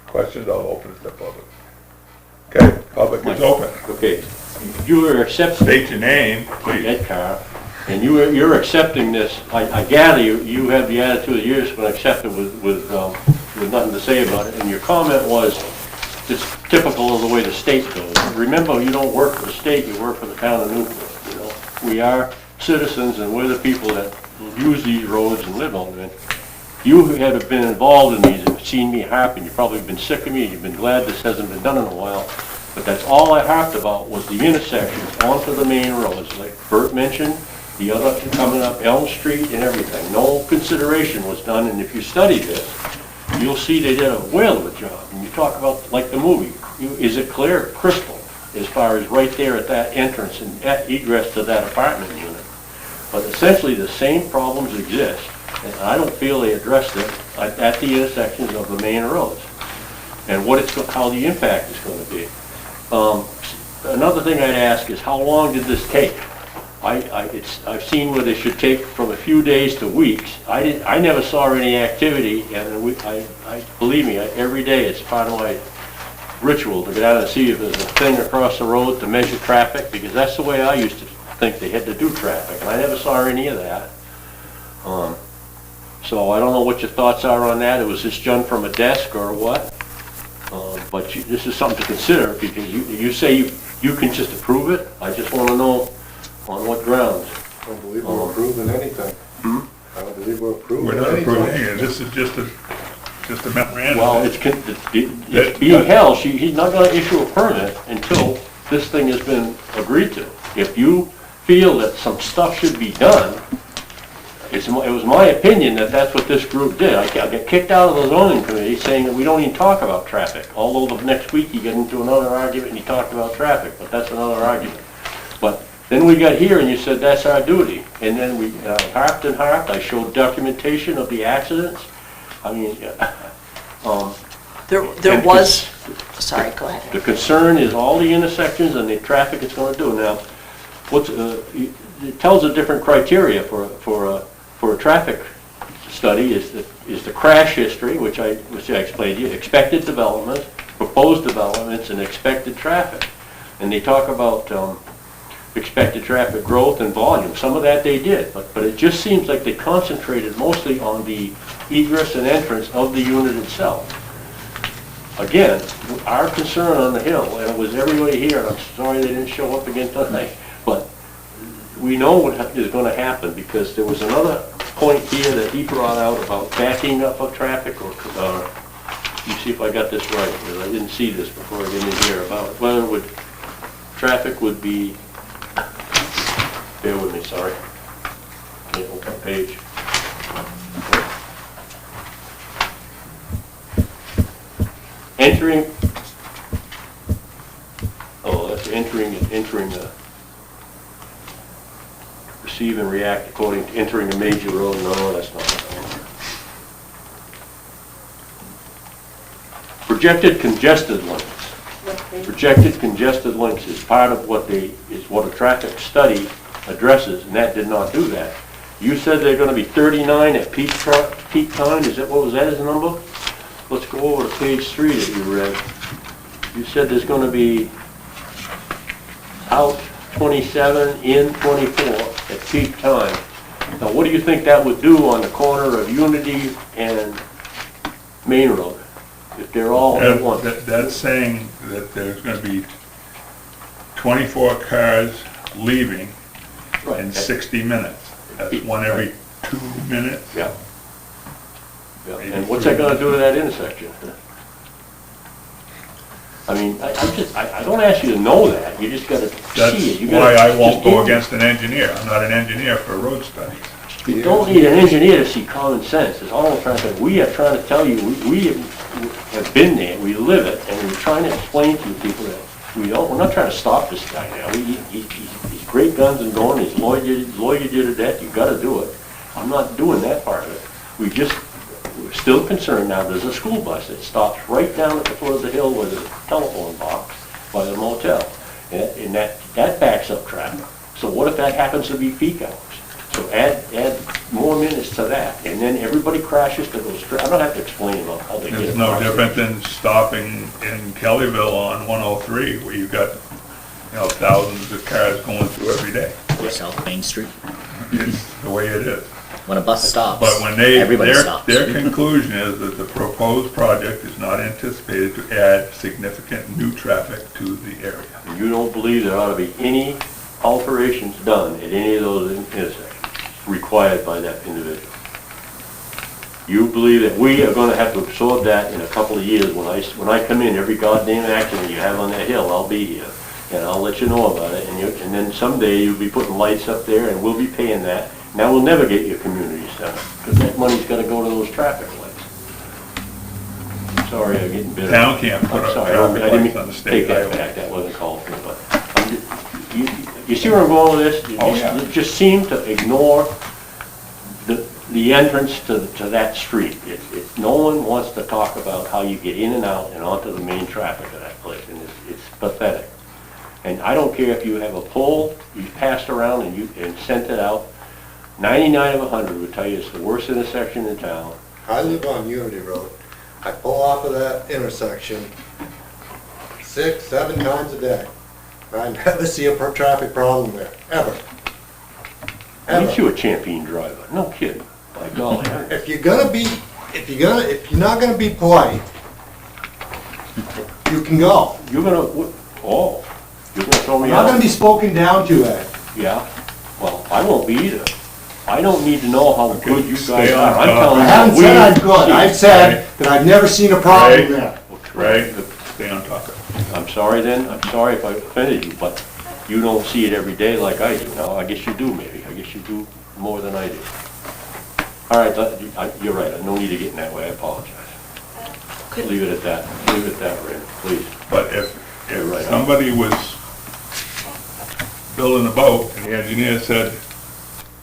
questions, I'll open it to the public. Okay, public is open.
Okay, you are accepting.
State your name, please.
Ed Carr, and you're accepting this, I gather you have the attitude that you're just gonna accept it with nothing to say about it, and your comment was, it's typical of the way the state goes. Remember, you don't work for the state, you work for the town of Newport, you know? We are citizens, and we're the people that use these roads and live on them. You have been involved in these, have seen me happen, you've probably been sick of me, you've been glad this hasn't been done in a while, but that's all I harped about was the intersections onto the main roads, like Bert mentioned, the other coming up Elm Street and everything. No consideration was done, and if you study this, you'll see they did a whale of a job. And you talk about, like the movie, is it clear? Crystal, as far as right there at that entrance and egress to that apartment unit. But essentially, the same problems exist, and I don't feel they addressed it at the intersections of the main roads, and how the impact is going to be. Another thing I'd ask is, how long did this take? I've seen where they should take from a few days to weeks. I never saw any activity, and believe me, every day it's part of my ritual to get out and see if there's a thing across the road to measure traffic, because that's the way I used to think they had to do traffic, and I never saw any of that. So I don't know what your thoughts are on that. It was just done from a desk or what? But this is something to consider, because you say you can just approve it. I just want to know on what grounds.
I don't believe we're approving anything. I don't believe we're approving
We're not
anything.
approving it, this is just a memorandum.
Well, it's being held, he's not going to issue a permit until this thing has been agreed to. If you feel that some stuff should be done, it was my opinion that that's what this group did. I got kicked out of the zoning committee saying that we don't even talk about traffic. Although the next week you get into another argument and you talked about traffic, but that's another argument. But then we got here and you said that's our duty. And then we harped and harped. I showed documentation of the accidents. I mean,
There was, sorry, go ahead.
the concern is all the intersections and the traffic it's going to do. Now, it tells a different criteria for a traffic study is the crash history, which I explained to you, expected development, proposed developments, and expected traffic. And they talk about expected traffic growth and volume. Some of that they did, but it just seems like they concentrated mostly on the egress and entrance of the unit itself. again, our concern on the hill, and it was everybody here, and I'm sorry they didn't show up again tonight, but we know what is gonna happen, because there was another point here that he brought out about backing up of traffic, or, you see if I got this right, because I didn't see this before I get in here, about whether it would, traffic would be, bear with me, sorry. Can't open the page. Entering, oh, that's entering the, receive and react according to entering a major road. No, that's not it. Projected congested links. Projected congested links is part of what is what a traffic study addresses, and that did not do that. You said they're gonna be 39 at peak time, is that, what was that as a number? Let's go over to page 3 that you read. You said there's gonna be out 27, in 24 at peak time. Now, what do you think that would do on the corner of Unity and Main Road? If they're all at once?
That's saying that there's gonna be 24 cars leaving
Right.
in 60 minutes. That's one every 2 minutes.
Yeah. Yeah. And what's that gonna do to that intersection? I mean, I don't ask you to know that, you just gotta see it. You
That's why
gotta
I won't
just
go
give-
against an engineer. I'm not an engineer for road studies.
You don't need an engineer to see common sense, is all I'm trying to say. We are trying to tell you, we have been there, we live it, and we're trying to explain to you people that we're not trying to stop this guy now. He's great guns and going, he's lawyered you to death, you gotta do it. I'm not doing that part of it. We're still concerned now, there's a school bus that stops right down at the foot of the hill where the telephone box by the motel. And that backs up traffic. So what if that happens to be peak hours? So add more minutes to that, and then everybody crashes to those, I don't have to explain about how they get
It's no
across.
different than stopping in Kellyville on 103, where you got, thousands of cars going through every day.
Or South Main Street.
It's the way it is.
When a bus stops,
But when
everybody stops.
their conclusion is that the proposed project is not anticipated to add significant new traffic to the area.
You don't believe there ought to be any alterations done at any of those intersections required by that individual. You believe that we are gonna have to absorb that in a couple of years. When I come in, every goddamn accident you have on that hill, I'll be here. And I'll let you know about it, and then someday you'll be putting lights up there, and we'll be paying that. Now, we'll never get your community center, because that money's gotta go to those traffic lights. Sorry, I'm getting bitter.
Town can't put
I'm
up
sorry,
traffic
I didn't
lights on the state
take that
highway.
back, that wasn't called for, but, you see where I'm going with this?
Oh, yeah.
You just seem to ignore the entrance to that street. No one wants to talk about how you get in and out and onto the main traffic of that place, and it's pathetic. And I don't care if you have a pole you passed around and sent it out, 99 of 100 would tell you it's the worst intersection in town.
I live on Unity Road. I pull off of that intersection 6, 7 times a day. I never see a traffic problem there, ever.
Ain't you a champion driver? No kidding. By golly.
If you're not gonna be polite, you can go.
You're gonna throw me
I'm not gonna
out?
be spoken down to, Ed.
Yeah, well, I won't be either. I don't need to know how good you
stay
guys
on
are. I'm
top.
telling
I
you.
haven't
we
said I'm good.
see.
I've said that I've never seen a problem there.
Right? Stay on top of it.
I'm sorry then, I'm sorry if I offended you, but you don't see it every day like I do. Now, I guess you do maybe. I guess you do more than I do. All right, you're right, no need to get in that way, I apologize. Leave it at that, Rand, please.
But if
You're right.
somebody was building a boat and the engineer said,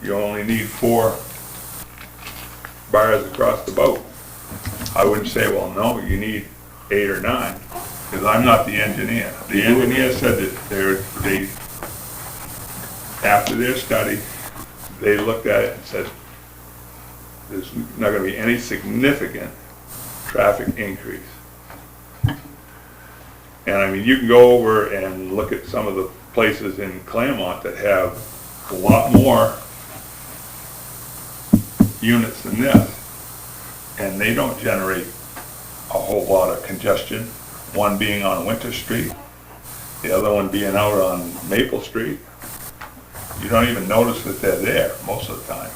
you only need 4 bars across the boat, I wouldn't say, well, no, you need 8 or 9, because I'm not the engineer. The engineer said that after their study, they looked at it and said, there's not gonna be any significant traffic increase. And I mean, you can go over and look at some of the places in Claremont that have a lot more units than this, and they don't generate a whole lot of congestion, one being on Winter Street, the other one being out on Maple Street. You don't even notice that they're there most of the time.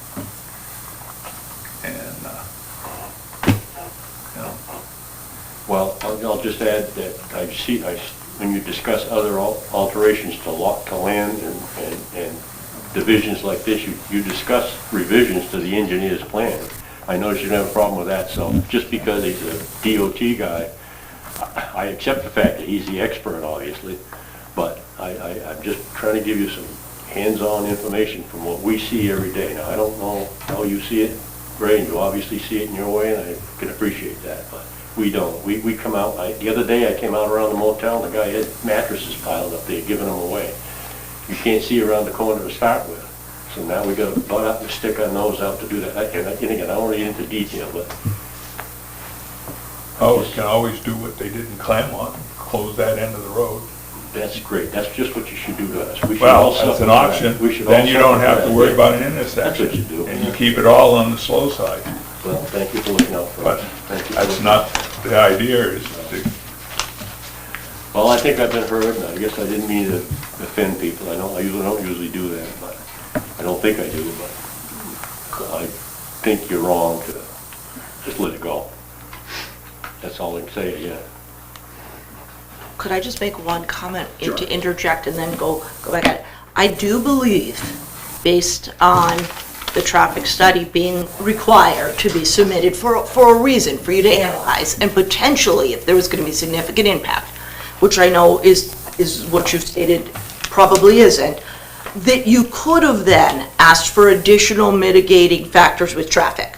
And, you know,
Well, I'll just add that when you discuss other alterations to land and divisions like this, you discuss revisions to the engineer's plan. I notice you don't have a problem with that, so just because he's a DOT guy, I accept the fact that he's the expert, obviously, but I'm just trying to give you some hands-on information from what we see every day. Now, I don't know how you see it, Ray, and you obviously see it in your way, and I can appreciate that, but we don't. We come out, the other day I came out around the motel, and the guy had mattresses piled up there, giving them away. You can't see around the corner to start with. So now we got to butt up and stick our nose out to do that. And again, I don't want to get into detail, but
we can always do what they did in Claremont, close that end of the road.
that's great. That's just what you should do to us. We should
Well,
all
as
suffer
an
for
option,
that. We should
then
all
you don't
suffer
have
for
to
that.
worry about an
That's
intersection.
what you do.
And you keep it all on the slow side.
Well, thank you for looking out for
But
us. Thank you.
that's not, the idea is to,
Well, I think I've been heard, and I guess I didn't mean to offend people. I don't usually do that, but I don't think I do, but I think you're wrong to just let it go. That's all I can say, yeah.
Could I just make one comment
Sure.
to interject and then go back at it? I do believe, based on the traffic study being required to be submitted for a reason, for you to analyze, and potentially, if there was going to be significant impact, which I know is what you've stated probably isn't, that you could have then asked for additional mitigating factors with traffic.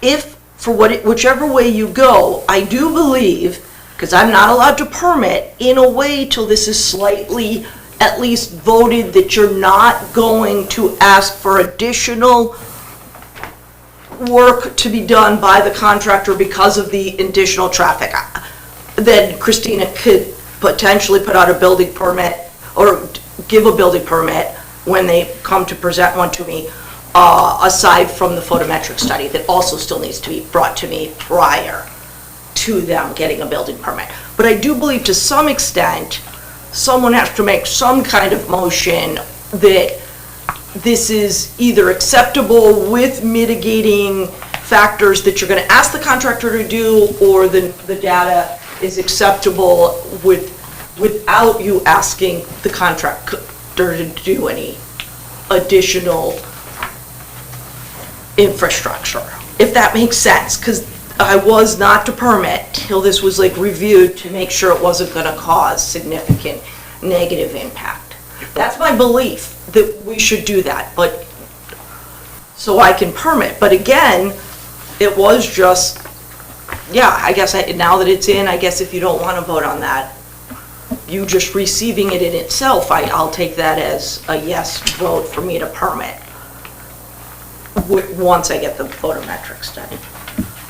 If, for whichever way you go, I do believe, because I'm not allowed to permit in a way till this is slightly at least voted that you're not going to ask for additional work to be done by the contractor because of the additional traffic. Then Christina could potentially put out a building permit or give a building permit when they come to present one to me, aside from the photometric study that also still needs to be brought to me prior to them getting a building permit. But I do believe to some extent, someone has to make some kind of motion that this is either acceptable with mitigating factors that you're going to ask the contractor to do, or the data is acceptable without you asking the contractor to do any additional infrastructure, if that makes sense, because I was not to permit till this was like reviewed to make sure it wasn't going to cause significant negative impact. That's my belief, that we should do that, but, so I can permit. But again, it was just, yeah, I guess now that it's in, I guess if you don't want to vote on that, you just receiving it in itself, I'll take that as a yes vote for me to permit once I get the photometric study.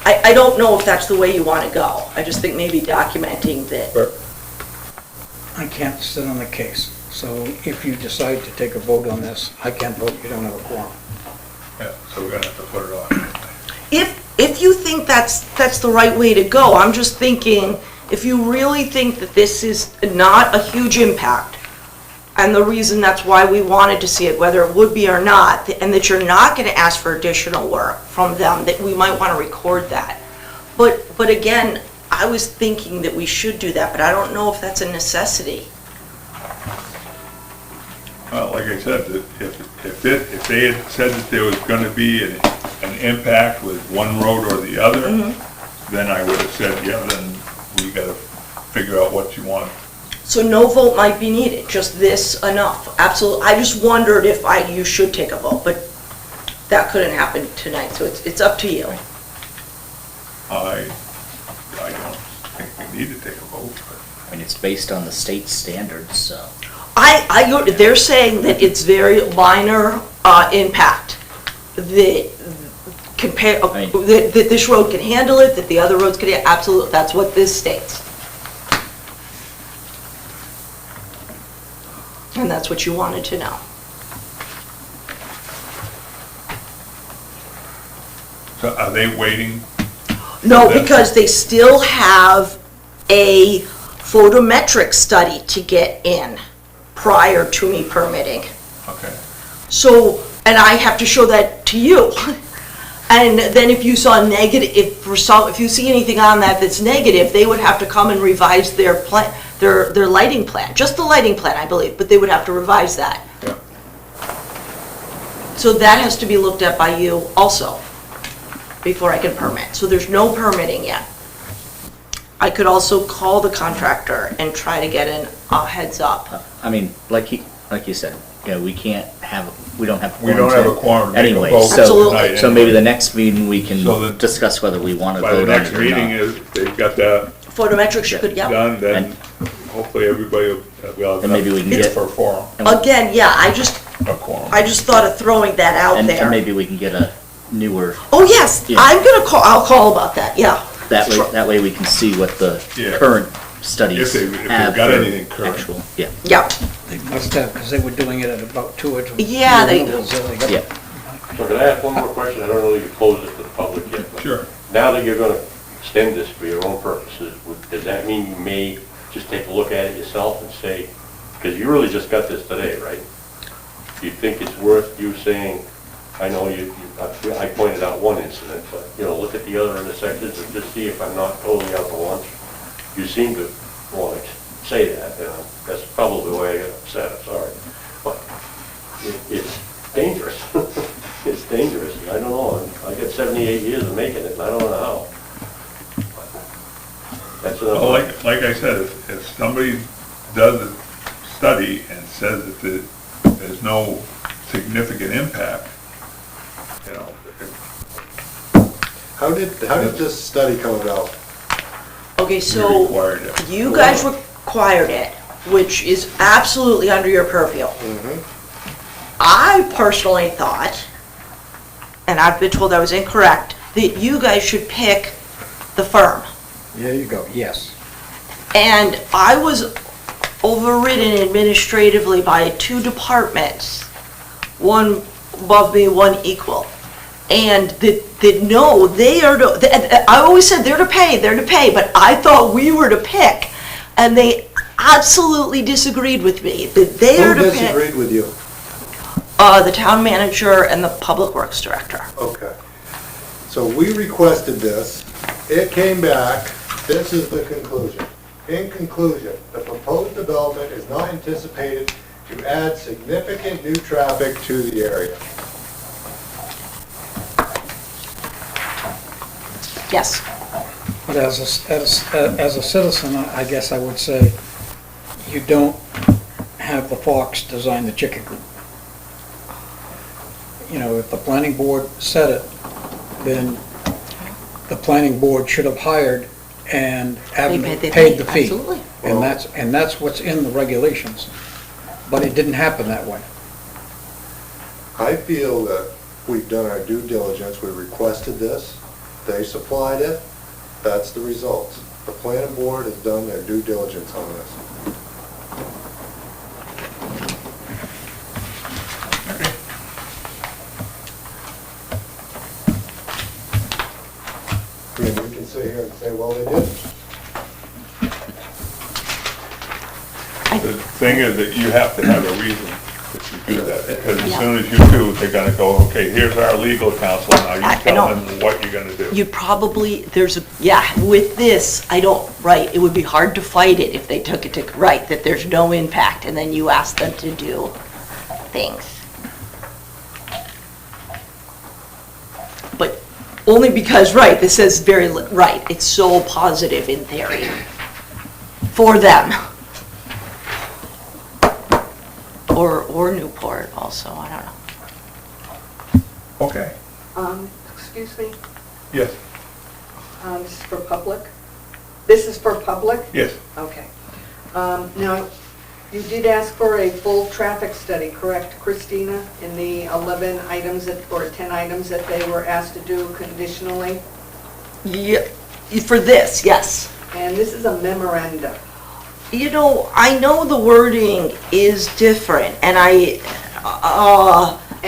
I don't know if that's the way you want to go. I just think maybe documenting that.
I can't sit on the case, so if you decide to take a vote on this, I can't vote, you don't have a quorum.
yeah, so we're gonna have to put it on.
If you think that's the right way to go, I'm just thinking, if you really think that this is not a huge impact, and the reason that's why we wanted to see it, whether it would be or not, and that you're not going to ask for additional work from them, that we might want to record that. But again, I was thinking that we should do that, but I don't know if that's a necessity.
Well, like I said, if they had said that there was gonna be an impact with one road or the other, then I would have said, yeah, then we gotta figure out what you want.
So no vote might be needed, just this enough, absolutely. I just wondered if you should take a vote, but that couldn't happen tonight, so it's up to you.
I don't think we need to take a vote, but.
I mean, it's based on the state standards, so.
They're saying that it's very minor impact, that that this road can handle it, that the other roads can, absolutely, that's what this states. And that's what you wanted to know.
So are they waiting?
No,
Then-
because they still have a photometric study to get in prior to me permitting.
Okay.
So, and I have to show that to you. And then if you saw negative, if you see anything on that that's negative, they would have to come and revise their plan, their lighting plan, just the lighting plan, I believe, but they would have to revise that.
Yeah.
So that has to be looked at by you also, before I can permit. So there's no permitting yet. I could also call the contractor and try to get a heads up.
I mean, like you said, you know, we don't have.
We don't have a quorum to make a
Anyway,
vote
Absolutely.
tonight
so maybe
anyway.
the next meeting we can
So the-
discuss whether we want to
By the
vote on
next
it or
meeting
not.
is, they've got that
Photometrics, you could, yeah.
done, then
And-
hopefully everybody will have
And maybe we can
enough
get-
for a forum,
Again, yeah, I
quorum.
just thought of throwing that out
And
there.
maybe we can get a newer,
Oh, yes,
Yeah.
I'll call about that, yeah.
that way we can see what the
Yeah.
current studies
If they've
have
got
for
anything current.
actual, yeah.
Yeah,
They must have, because they were doing it at about 2 or 3.
Yeah, they-
Yeah.
So can I ask one more question? I don't know if you closed it to the public yet. but
Sure.
Now that you're gonna extend this for your own purposes, does that mean you may just take a look at it yourself and say, because you really just got this today, right? Do you think it's worth you saying, I know I pointed out one incident, but, you know, look at the other intersections and just see if I'm not totally out to lunch? You seem to want to say that, you know, that's probably the way I got upset, I'm sorry. But it's dangerous. It's dangerous, and I don't know, I got 78 years of making it, and I don't know how. That's
Well,
enough.
like I said, if somebody does a study and says that there's no significant impact, you know,
How did this study come about?
okay,
we
so
required it.
you guys required it, which is absolutely under your purview. I personally thought, and I've been told I was incorrect, that you guys should pick the firm.
There you go, yes.
And I was overridden administratively by 2 departments, one above me, one equal. And that no, they are to, I always said they're to pay, but I thought we were to pick. And they absolutely disagreed with me, that they are
Who
to pick.
disagreed with you?
The town manager and the public works director.
Okay. So we requested this, it came back, this is the conclusion. In conclusion, the proposed development is not anticipated to add significant new traffic to the area.
Yes.
But as a citizen, I guess I would say, you don't have the fox design the chicken coop. You know, if the planning board said it, then the planning board should have hired and paid the fee.
Absolutely.
And that's what's in the regulations. But it didn't happen that way.
I feel that we've done our due diligence, we requested this, they supplied it, that's the results. The planning board has done their due diligence on this. I mean, we can sit here and say, well, they didn't.
The thing is that you have to have a reason that you do that, because as
Yeah.
soon as you do, they're gonna go, okay, here's our legal counsel, now
I
you tell
know.
them what you're gonna do.
You'd probably, with this, it would be hard to fight it if they took it to, right, that there's no impact, and then you ask them to do things. But only because, right, this says right, it's so positive in theory for them. Or Newport also, I don't know.
Okay,
Excuse me,
yes,
this is for public? This is for public?
yes,
Okay. Now, you did ask for a full traffic study, correct, Christina, in the 11 items or 10 items that they were asked to do conditionally?
Yeah, for this, yes.
And this is a memorandum.
You know, I know the wording is different, and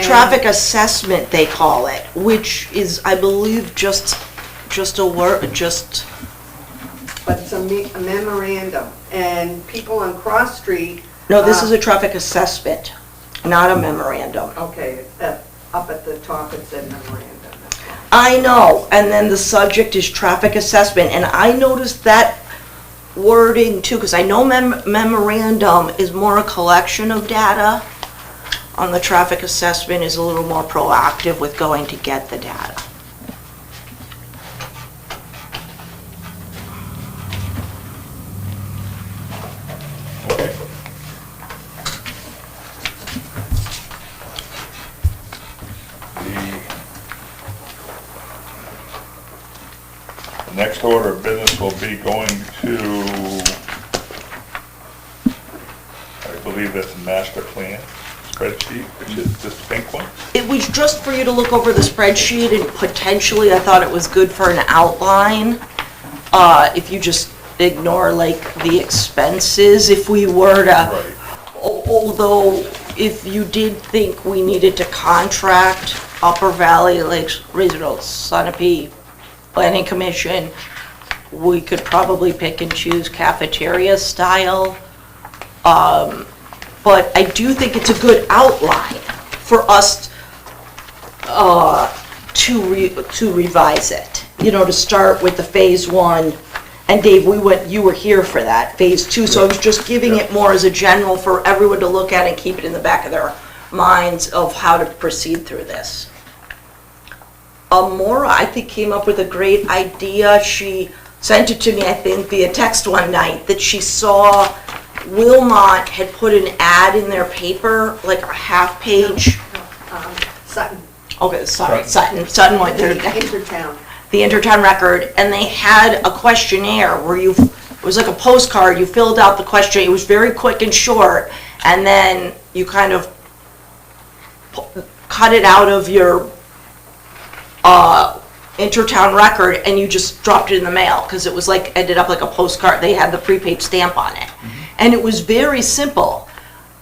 traffic assessment, they call it, which is, I believe, just just a word, just,
But it's a memorandum, and people on Cross Street.
no, this is a traffic assessment, not a memorandum.
Okay, up at the top it said memorandum.
I know, and then the subject is traffic assessment, and I noticed that wording too, because I know memorandum is more a collection of data. On the traffic assessment is a little more proactive with going to get the data.
Okay. The next order of business will be going to, I believe that's a master plan spreadsheet, which is this pink one.
It was just for you to look over the spreadsheet, and potentially I thought it was good for an outline. If you just ignore like the expenses, if we were to,
Right.
although if you did think we needed to contract Upper Valley Lakes Regional Sunapee Planning Commission, we could probably pick and choose cafeteria style. But I do think it's a good outline for us to revise it. You know, to start with the phase one. And Dave, you were here for that, phase two, so I was just giving it more as a general for everyone to look at and keep it in the back of their minds of how to proceed through this. Maura, I think, came up with a great idea. She sent it to me, I think, via text one night, that she saw Wilmot had put an ad in their paper, like a half page.
Sutton,
Okay, sorry, Sutton went
the
there.
Intertown.
The Intertown Record, and they had a questionnaire where it was like a postcard, you filled out the question, it was very quick and short, and then you kind of cut it out of your Intertown Record, and you just dropped it in the mail, because it was like, ended up like a postcard, they had the prepaid stamp on it. And it was very simple.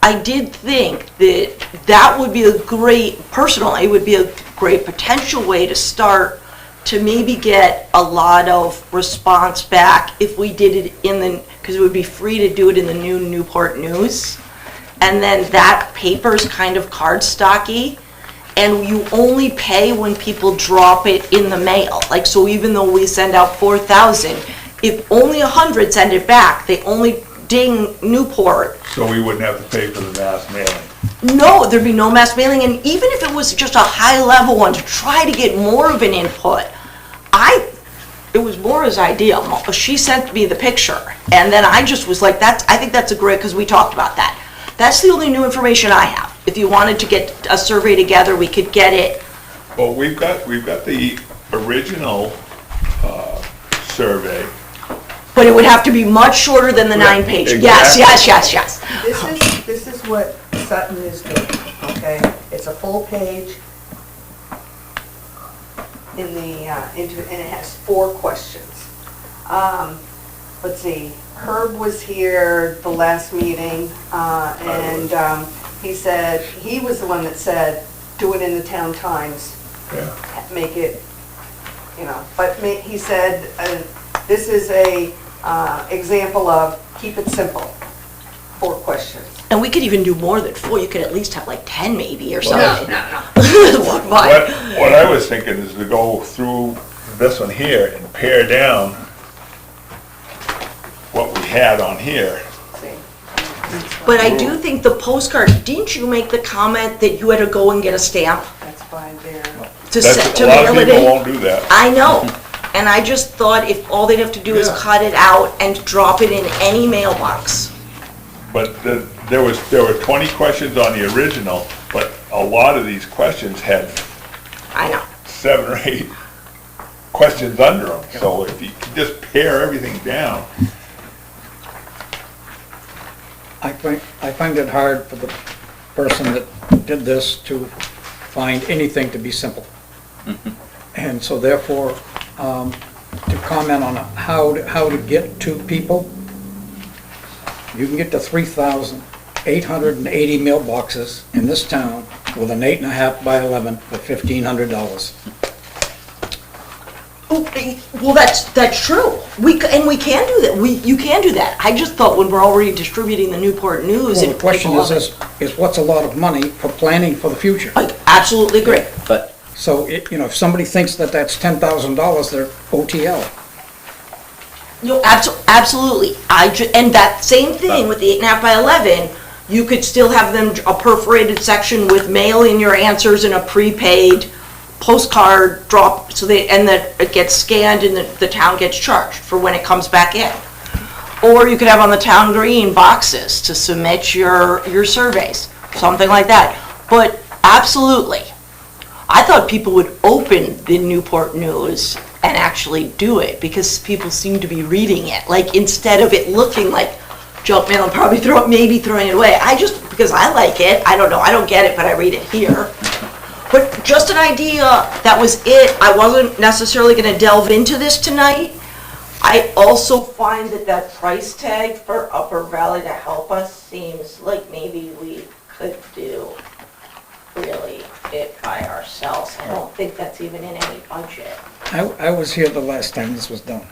I did think that would be a great, personally, it would be a great potential way to start to maybe get a lot of response back if we did it because it would be free to do it in the new Newport News. And then that paper's kind of cardstocky, and you only pay when people drop it in the mail. Like, so even though we send out 4,000, if only 100 send it back, they only ding Newport.
So we wouldn't have to pay for the mass mailing.
No, there'd be no mass mailing, and even if it was just a high-level one to try to get more of an input, it was Maura's idea. She sent me the picture, and then I just was like, I think that's a great, because we talked about that. That's the only new information I have. If you wanted to get a survey together, we could get it.
Well, we've got the original survey.
But it would have to be much shorter than the 9-page. Yes,
Exactly.
yes.
This is what Sutton is doing, okay? It's a full page in the, and it has 4 questions. Let's see, Herb was here the last meeting, and he said, he was the one that said, do it in the Town Times,
Yeah.
make it, but he said, this is a example of keep it simple, 4 questions.
And we could even do more than 4. You could at least have like 10 maybe or something.
No.
Walk by.
What I was thinking is to go through this one here and pare down what we had on here.
But I do think the postcard, didn't you make the comment that you had to go and get a stamp
That's why they're,
to
A lot of
mail it
people
in?
won't do that.
I know, and I just thought if all they'd have to do is
Yeah.
cut it out and drop it in any mailbox.
But there were 20 questions on the original, but a lot of these questions had
I know.
7 or 8 questions under them. So if you could just pare everything down.
I find it hard for the person that did this to find anything to be simple. And so therefore, to comment on how to get to people, you can get to 3,880 mailboxes in this town with an 8.5 by 11 for $1,500.
Well, that's true. And we can do that. You can do that. I just thought when we're already distributing the Newport News.
Well, the
and
question
people
is what's a lot of money for planning for the future?
I absolutely agree.
But
So, if somebody thinks that that's $10,000, they're OTL.
No, absolutely. And that same thing with the 8.5 by 11, you could still have them a perforated section with mail in your answers and a prepaid postcard drop, and that it gets scanned and the town gets charged for when it comes back in. Or you could have on the town green boxes to submit your surveys, something like that. But absolutely, I thought people would open the Newport News and actually do it because people seem to be reading it. Like, instead of it looking like junk mail and probably maybe throwing it away. Because I like it. I don't know. I don't get it, but I read it here. But just an idea, that was it. I wasn't necessarily going to delve into this tonight. I also find that price tag for Upper Valley to help us seems like maybe we could do really it by ourselves. I don't think that's even in any budget.
I was here the last time this was done.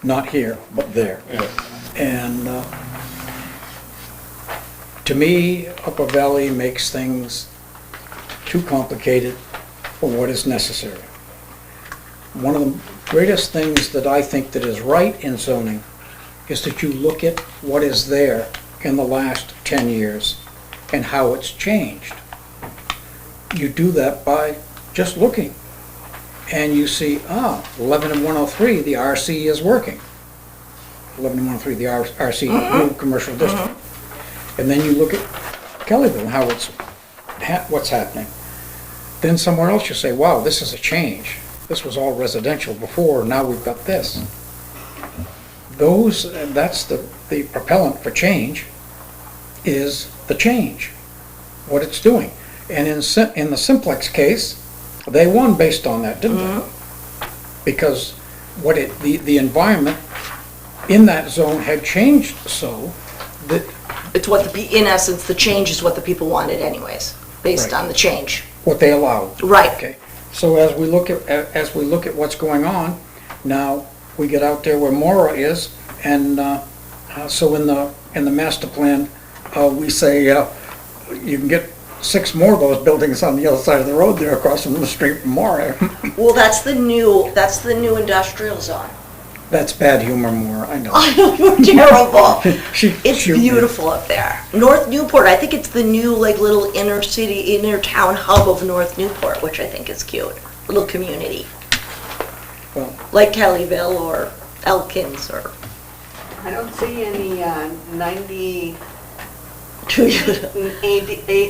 Not here, but there. And to me, Upper Valley makes things too complicated for what is necessary. One of the greatest things that I think that is right in zoning is that you look at what is there in the last 10 years and how it's changed. You do that by just looking. And you see, 11 and 103, the RC is working. 11 and 103, the RC, new commercial district. And then you look at Kellyville, how what's happening. Then somewhere else you say, wow, this is a change. This was all residential before, now we've got this. That's the propellant for change, is the change, what it's doing. And in the Simplex case, they won based on that, didn't they? Because the environment in that zone had changed so that...
It's in essence, the change is what the people wanted anyways, based on the change.
What they allowed.
Right.
Okay. So as we look at what's going on, now we get out there where Mora is, and so in the master plan, we say you can get 6 more of those buildings on the other side of the road there across from the street from Mora.
Well, that's the new industrial zone.
That's bad humor, Mora, I know.
I know, you're terrible. It's
She-
beautiful up there. North Newport, I think it's the new little inner town hub of North Newport, which I think is cute. Little community.
Well,
Like Kellyville or Elkins or...
I don't see any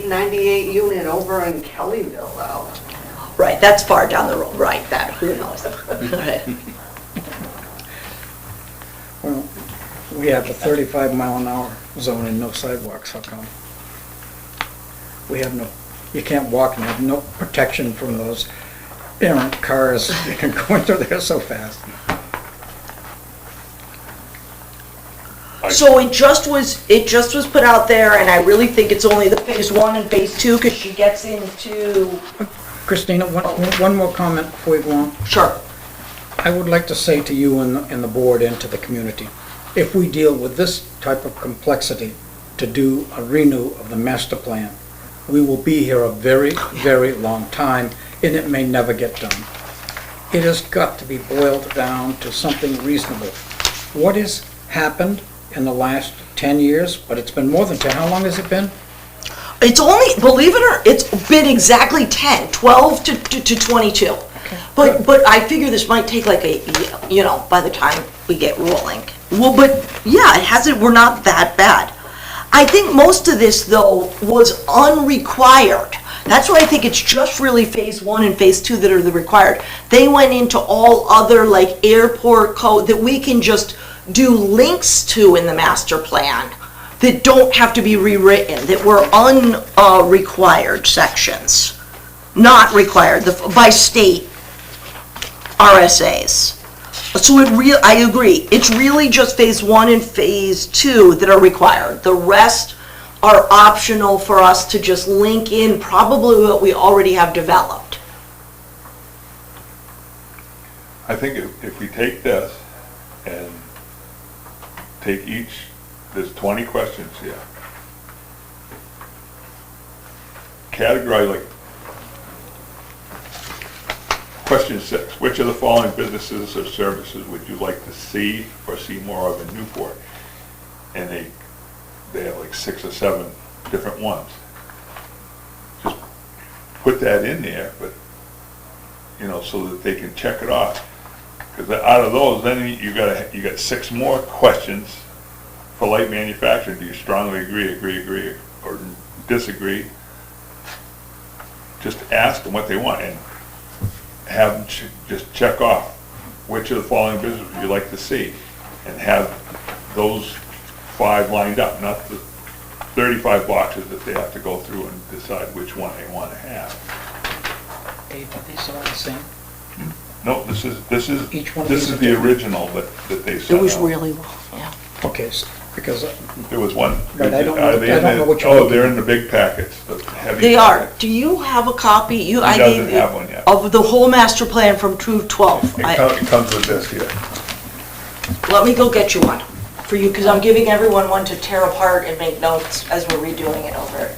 98 unit over in Kellyville though.
Right, that's far down the road, right, who knows? Right.
well, we have a 35-mile-an-hour zone and no sidewalks, how come? We have you can't walk and have no protection from those errant cars going through there so fast.
So it just was put out there, and I really think it's only the phase 1 and phase 2, because she gets into...
Christina, one more comment before we go on.
Sure.
I would like to say to you and the board and to the community, if we deal with this type of complexity to do a renew of the master plan, we will be here a very, very long time, and it may never get done. It has got to be boiled down to something reasonable. What has happened in the last 10 years, but it's been more than 10. How long has it been?
It's only, believe it or, it's been exactly 10, 12 to 22.
Okay,
But I figure this might take by the time we get rolling. Well, but yeah, we're not that bad. I think most of this, though, was unrequired. That's why I think it's just really phase 1 and phase 2 that are the required. They went into all other, airport code that we can just do links to in the master plan that don't have to be rewritten, that were unrequired sections, not required by state RSAs. So I agree, it's really just phase 1 and phase 2 that are required. The rest are optional for us to just link in probably what we already have developed.
I think if we take this and take each, there's 20 questions here. Categorize like, question 6, which of the following businesses or services would you like to see or see more of in Newport? And they have like 6 or 7 different ones. Just put that in there, but, you know, so that they can check it off. Because out of those, then you got 6 more questions for light manufacturing. Do you strongly agree, or disagree? Just ask them what they want and have them just check off which of the following businesses would you like to see, and have those 5 lined up, not the 35 boxes that they have to go through and decide which one they want to have.
Dave, are these all the same?
No, this is
Each one of
this
these
is
are
the
different?
original that they sent
It was
out.
really long, yeah.
Okay, because
There was one.
But I don't
Are
know-
they
I
in
don't
the-
know which one.
Oh, they're in the big packets, the heavy.
They are.
packets.
Do you have a copy?
He doesn't have one yet.
Of the whole master plan from 2/12.
It comes with this here.
Let me go get you one for you, because I'm giving everyone one to tear apart and make notes as we're redoing it over.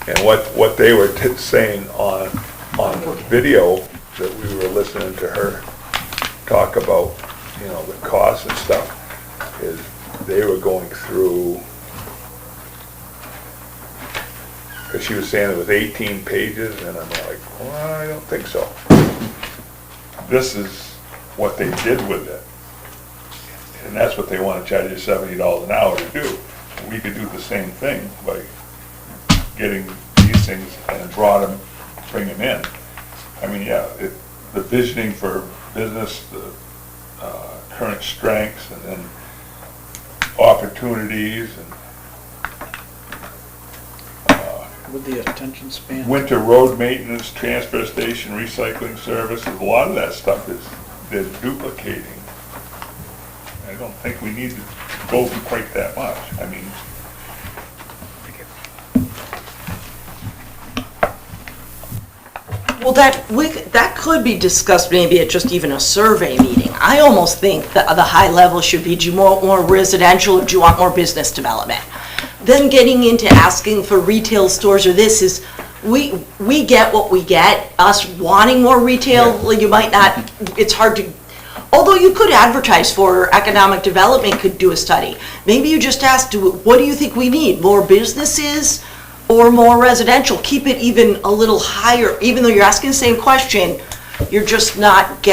And what they were saying on the video that we were listening to her talk about, you know, the costs and stuff, is they were going through, because she was saying it was 18 pages, and I'm like, well, I don't think so. This is what they did with it. And that's what they want to charge you $70 an hour to do. We could do the same thing by getting these things and bring them in. I mean, yeah, the visioning for business, the current strengths, and then opportunities, and
with the attention span.
winter road maintenance, transfer station, recycling services, a lot of that stuff they're duplicating. I don't think we need to go through quite that much. I mean,
Well, that could be discussed maybe at just even a survey meeting. I almost think that the high level should be, do you want more residential, or do you want more business development? Then getting into asking for retail stores or this is, we get what we get. Us wanting more retail, like, you might not, it's hard to, although you could advertise for economic development, could do a study. Maybe you just ask, what do you think we need? More businesses or more residential? Keep it even a little higher, even though you're asking the same question, you're just not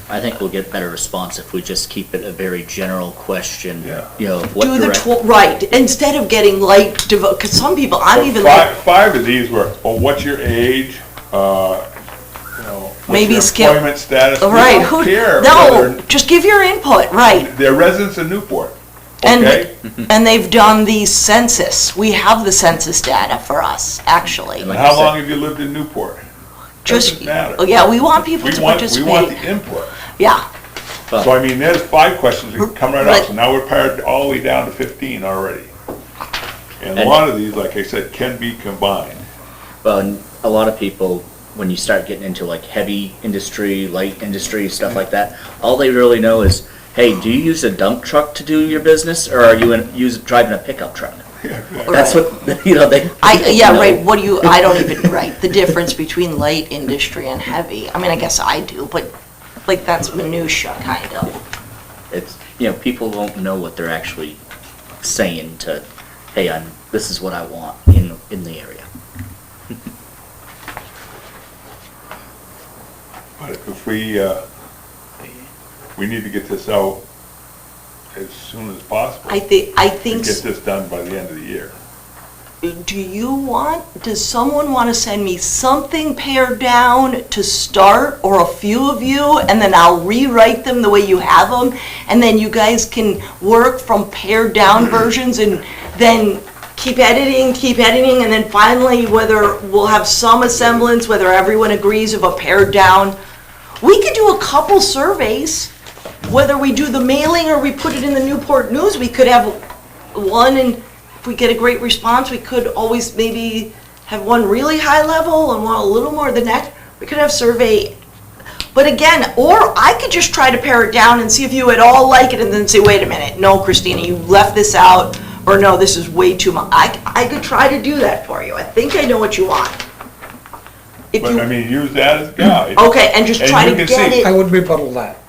I think we'll get better response if we just keep it a very general question,
Yeah.
you know, what
do the,
direct.
right, instead of getting like, because some people, I'm even like,
five of these were, well, what's your age? You know, what's
Maybe
your
skip-
employment status? We
right,
don't
who,
care
no,
whether
just give your input, right.
they're residents of Newport,
And,
okay?
and they've done the census. We have the census data for us, actually.
And how long have you lived in Newport?
Just,
Doesn't matter.
oh, yeah, we want people to
We want
participate.
the input.
Yeah,
So I mean, there's 5 questions that come right
Right.
out, so now we're pared all the way down to 15 already. And a lot of these, like I said, can be combined.
Well, and a lot of people, when you start getting into like heavy industry, light industry, stuff like that, all they really know is, hey, do you use a dump truck to do your business, or are you driving a pickup truck? That's what, you know, they.
yeah,
know.
right, what do you, I don't even, right, the difference between light industry and heavy. I mean, I guess I do, but like that's minutia, kind of.
It's, you know, people won't know what they're actually saying to, hey, this is what I want in the area.
But if we need to get this out as soon as possible.
I
To
think,
get this done by the end of the year.
does someone want to send me something pared down to start, or a few of you, and then I'll rewrite them the way you have them, and then you guys can work from pared down versions, and then keep editing, and then finally, whether we'll have some semblance, whether everyone agrees of a pared down. We could do a couple surveys, whether we do the mailing or we put it in the Newport News. We could have one, and if we get a great response, we could always maybe have one really high level and one a little more than that. We could have survey, But again, or I could just try to pare it down and see if you at all like it and then say, wait a minute, no, Christina, you left this out, or no, this is way too much. I could try to do that for you. I think I know what you want. If
But
you,
I mean, use that as a guide.
okay, and just
And
try
you
to
can
get
see-
it.
I would rebuttal that,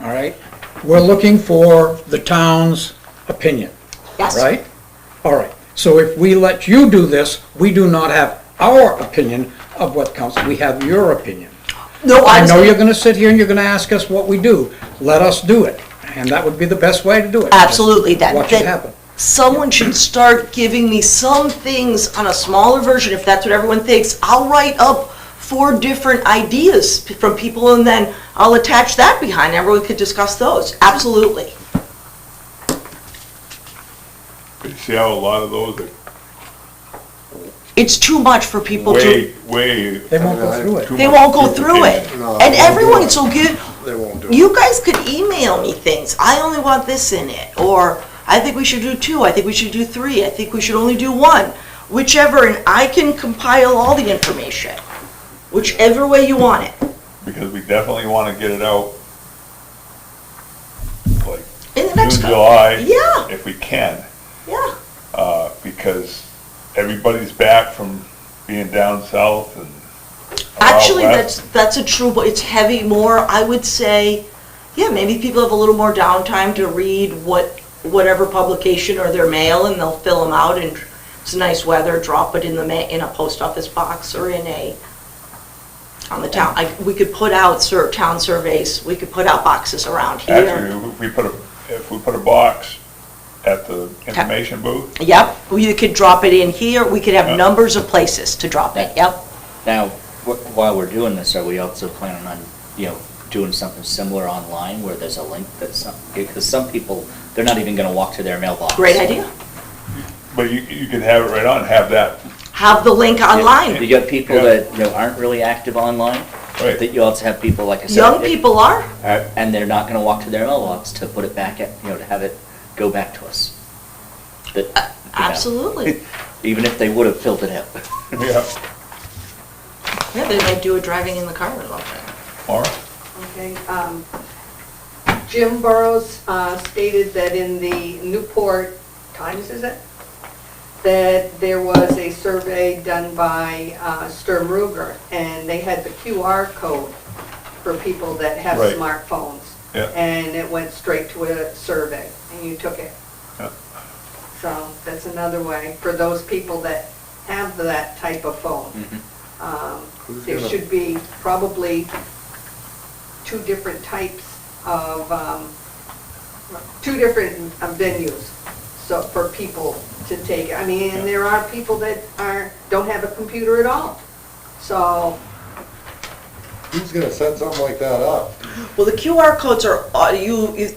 all right? We're looking for the town's opinion,
Yes.
right? All right, so if we let you do this, we do not have our opinion of what counts, we have your opinion.
No,
I
I'm
know you're
saying,
gonna sit here and you're gonna ask us what we do. Let us do it, and that would be the best way to do it.
absolutely,
Just watch it happen.
someone should start giving me some things on a smaller version, if that's what everyone thinks. I'll write up 4 different ideas from people, and then I'll attach that behind, everyone could discuss those, absolutely.
You see how a lot of those
It's too much for people
are
to,
way.
They won't go through it.
too
they
much
won't go through it.
duplication.
No,
And
they won't do
everyone,
it.
so good,
They won't do it.
you guys could email me things, I only want this in it, or I think we should do 2, I think we should do 3, I think we should only do 1, whichever, and I can compile all the information, whichever way you want it.
Because we definitely want to get it out like
In the next
June,
couple,
July.
Yeah.
If we can,
yeah.
because everybody's back from being down south and out
Actually,
west.
that's a true, but it's heavy more, I would say, yeah, maybe people have a little more downtime to read whatever publication or their mail, and they'll fill them out, and it's nice weather, drop it in in a post office box or on the town, we could put out town surveys, we could put out boxes around here.
Actually, if we put a box at the information booth,
Yep, we could drop it in here, we could have
Yeah.
numbers of places to drop it, yep.
Now, while we're doing this, are we also planning on, doing something similar online where there's a link because some people, they're not even gonna walk to their mailbox.
Great idea.
but you could have it right on, have that,
Have the link
You
online.
got people
Yeah.
that, aren't really active online,
right.
that you also have people, like I said.
Young people are,
And they're not gonna walk to their mailbox to put it back at, to have it go back to us. That,
absolutely.
Even if they would have filled it out.
Yeah.
Yeah, they might do it driving in the car or something.
Maura?
Okay, Jim Burrows stated that in the Newport Times, is it? That there was a survey done by Sturm Ruger, and they had the QR code for people that have
Right.
smartphones.
Yeah.
And it went straight to a survey, and you took it.
Yeah.
So that's another way for those people that have that type of phone.
Who's
There
gonna-
should be probably 2 different types of, 2 different venues, so for people to take it. I mean, and there are people that don't have a computer at all. So,
Who's gonna set something like that up?
Well, the QR codes are,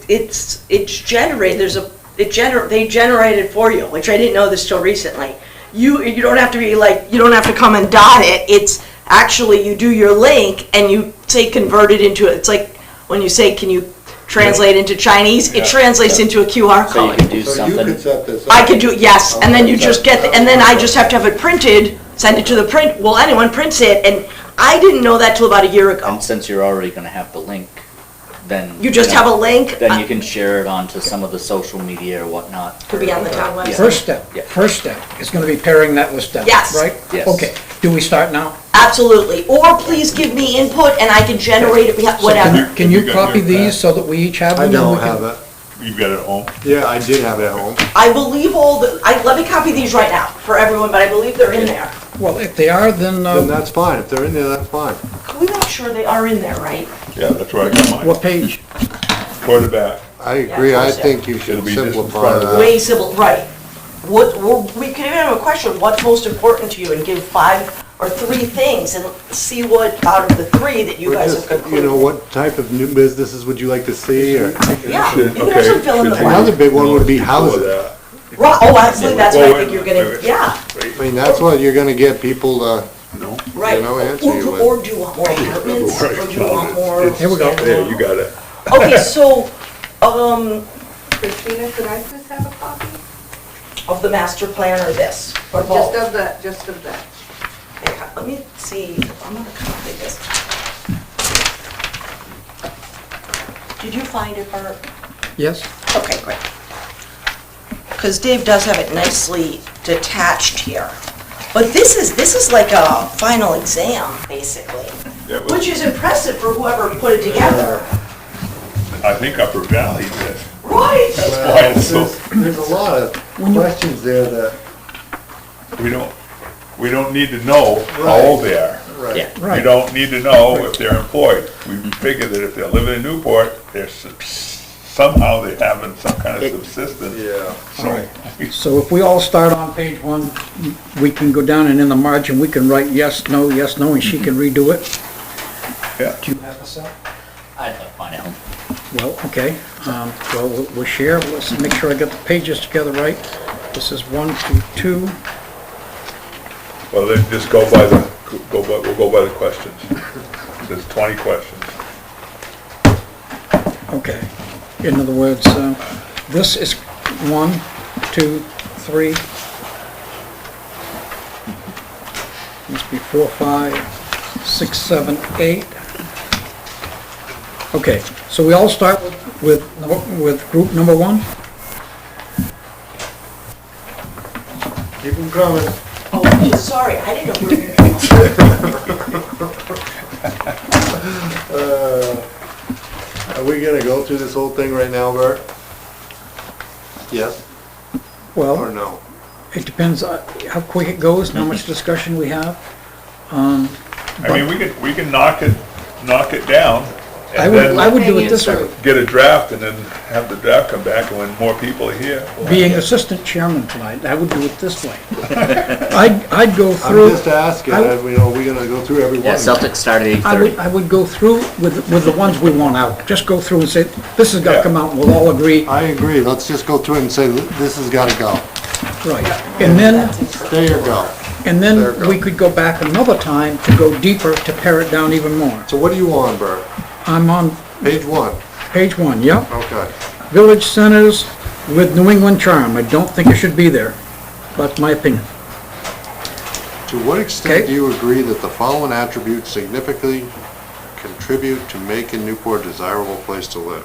it's generated, they generate it for you, which I didn't know this till recently. You don't have to be like, you don't have to come and dot it, it's actually, you do your link and you say convert it into, it's like when you say, can you translate into Chinese, it
Yeah.
translates into a QR
So you
code.
can do
So you
something.
could set this up.
I could do, yes, and then you
Okay,
just get, and then I just have to have it printed, send it to the print, well, anyone prints it, and I didn't know that till about a year ago.
And since you're already gonna have the link, then.
You just have a link.
Then you can share it onto some of the social media or whatnot.
To be on the town website.
Yeah.
First step is gonna be paring that list down,
Yes.
right?
Yes.
Okay, do we start now?
Absolutely, or please give me input and I can generate it, whatever.
Can
You
you
got
copy
your
these
back.
so that we each have
I
them? and we
don't
can-
have it.
You've got it at home?
Yeah, I did have it at home.
I believe let me copy these right now for everyone, but I believe they're in there.
Well, if they are, then,
Then that's fine. If they're in there, that's fine.
Can we make sure they are in there, right?
Yeah, that's where I got mine,
what page?
toward the back.
I agree. I
of course,
think you
It'll
should
be just in
simplify
front of the-
that.
Way simple, right. We could even have a question, what's most important to you, and give 5 or 3 things, and see what, out of the 3 that you
Or
guys
just,
have concluded.
what type of new businesses would you like to see, or?
Yeah, you
Should-
can
okay,
actually fill in the
should-
blank.
Another big one would be
Before
housing.
that.
Right, oh, absolutely, that's what I
Wait,
think you're
wait,
gonna,
wait.
yeah,
I mean, that's what you're gonna get people to,
right.
know, answer you with.
Or do you want more apartments, or do you want more?
Here we go.
Yeah, you got it.
Okay, so,
Christina, could I just have a copy?
of the master plan or this, or
Just
both?
of that, just of that.
Okay, let me see, I'm gonna copy this. Did you find it, Bert?
Yes?
Okay, great. Because Dave does have it nicely detached here. But this is like a final exam, basically,
Yeah, well,
which is impressive for whoever put it together.
I think Upper Valley did.
Right?
That's why it's so,
There's a lot of questions there that,
we don't need to know how old they are.
right.
Yeah.
We
Right.
don't need to know if they're employed. We figure that if they're living in Newport, they're somehow they're having some kind of subsistence.
Yeah.
So,
So if we all start on page 1, we can go down and in the margin, we can write yes, no, and she can redo it.
yeah.
Do you have a set?
I'd find out.
Well, okay, well, we'll share, let's make sure I got the pages together right. This is 1 through 2.
Well, then just we'll go by the questions. There's 20 questions.
Okay. In other words, this is 1, 2, 3. Must be 4, 5, 6, 7, 8. Okay, so we all start with group number 1?
Keep them coming.
Oh, sorry, I didn't know we were gonna.
Are we gonna go through this whole thing right now, Bert? Yes or
Well,
no?
it depends how quick it goes, and how much discussion we have.
I mean, we can knock it down.
I
And
would do it
Opinion,
this
sir.
way.
get a draft and then have the draft come back, and when more people are here. we'll have
Being
it.
assistant chairman tonight, I would do it this way. I'd go
I'm
through,
just asking,
I-
we know, we gonna go through every one?
Yeah, Celtics start at 8:30.
I would go through with the ones we want out. Just go through and say, this has got to
Yeah.
come out, and we'll all agree.
I agree, let's just go through it and say, this has gotta go.
Right. And then,
Stay or go.
and
There
then
you go.
we could go back another time to go deeper, to pare it down even more.
So what do you want, Bert?
I'm on
Page 1,
page 1, yep.
okay.
Village centers with New England charm. I don't think it should be there. That's my opinion.
To what extent
Okay.
do you agree that the following attributes significantly contribute to making Newport a desirable place to live?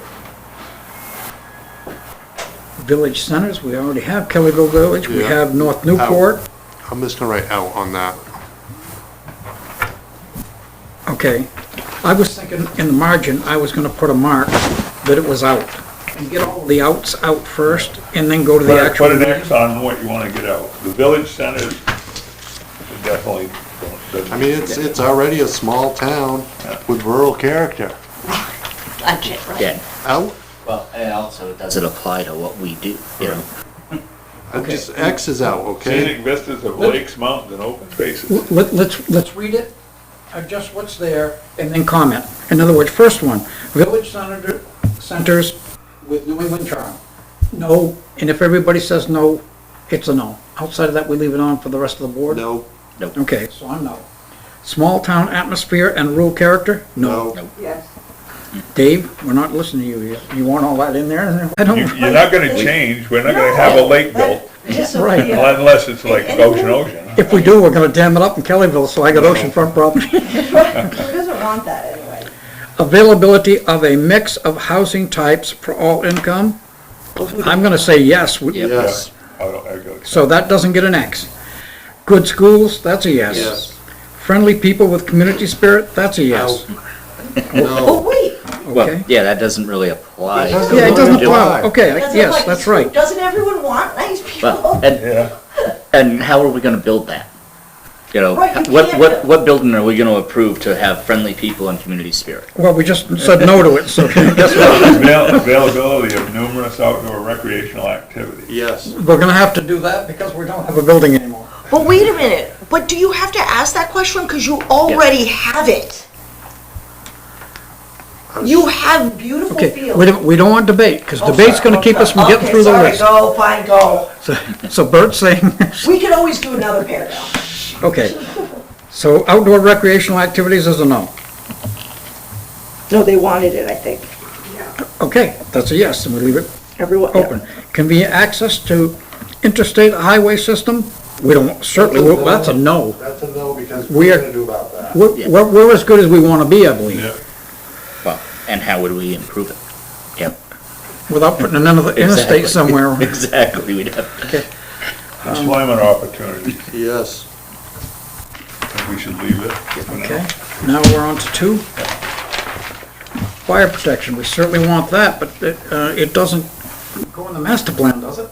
Village centers, we already have Kellyville Village, we
Yeah.
have North Newport.
I'm just gonna write out on that.
Okay. I was thinking in the margin, I was gonna put a mark that it was out. And get all the outs out first, and then go to the actual.
Put an X on what you wanna get out. The village centers definitely don't.
I mean, it's already a small town with rural character.
Legit, right?
Yeah,
Out?
well, and also does it apply to what we do, you know?
Just X is out, okay?
Scenic vistas of lakes, mountains, and open spaces.
Let's read it, adjust what's there, and then comment. In other words, first one, village centers with New England charm. No, and if everybody says no, it's a no. Outside of that, we leave it on for the rest of the board?
No,
Okay, so I'm no. Small town atmosphere and rural character?
no.
Yes.
Dave, we're not listening to you. You want all that in there? I don't,
You're not gonna change, we're not gonna have a lake built,
right.
unless it's like ocean.
If we do, we're gonna dam it up in Kellyville, so I got oceanfront property.
Who doesn't want that anyway?
Availability of a mix of housing types for all income? I'm gonna say yes,
Yes,
I go.
so that doesn't get an X. Good schools, that's a yes.
yes.
Friendly people with community spirit, that's a yes.
Oh,
No.
wait.
Well,
Okay.
yeah, that doesn't really apply.
It doesn't
Yeah, it doesn't
really
apply,
apply.
okay,
Doesn't
yes,
like-
that's right.
Doesn't everyone want nice people?
Well,
Yeah,
and how are we gonna build that? You know,
Right, you
what,
can't
what,
build-
what building are we gonna approve to have friendly people and community spirit?
Well, we just said no to it, so guess what?
availability of numerous outdoor recreational activities.
Yes.
We're gonna have to do that because we don't have a building anymore.
But wait a minute, but do you have to ask that question? Because you already have it. You have beautiful
Okay,
fields.
we don't want debate, because debate's gonna keep us from getting
Okay,
through the
sorry,
list.
go, fine, go.
So Bert's saying,
We can always do another paragraph.
okay, so outdoor recreational activities is a no.
No, they wanted it, I think.
Okay, that's a yes, and we leave it
Everyone.
open. Convenient access to interstate highway system? We don't, certainly, that's a no.
That's a no, because
We
what
are-
are we gonna do about that?
We're as good as we wanna be, I believe.
Yeah.
Well, and how would we improve it?
without putting another interstate
Exactly.
somewhere.
Exactly, we'd have,
Employment opportunities,
Yes.
we should leave it. for now.
Okay, now we're on to 2. Fire protection, we certainly want that, but it doesn't go in the master plan, does it?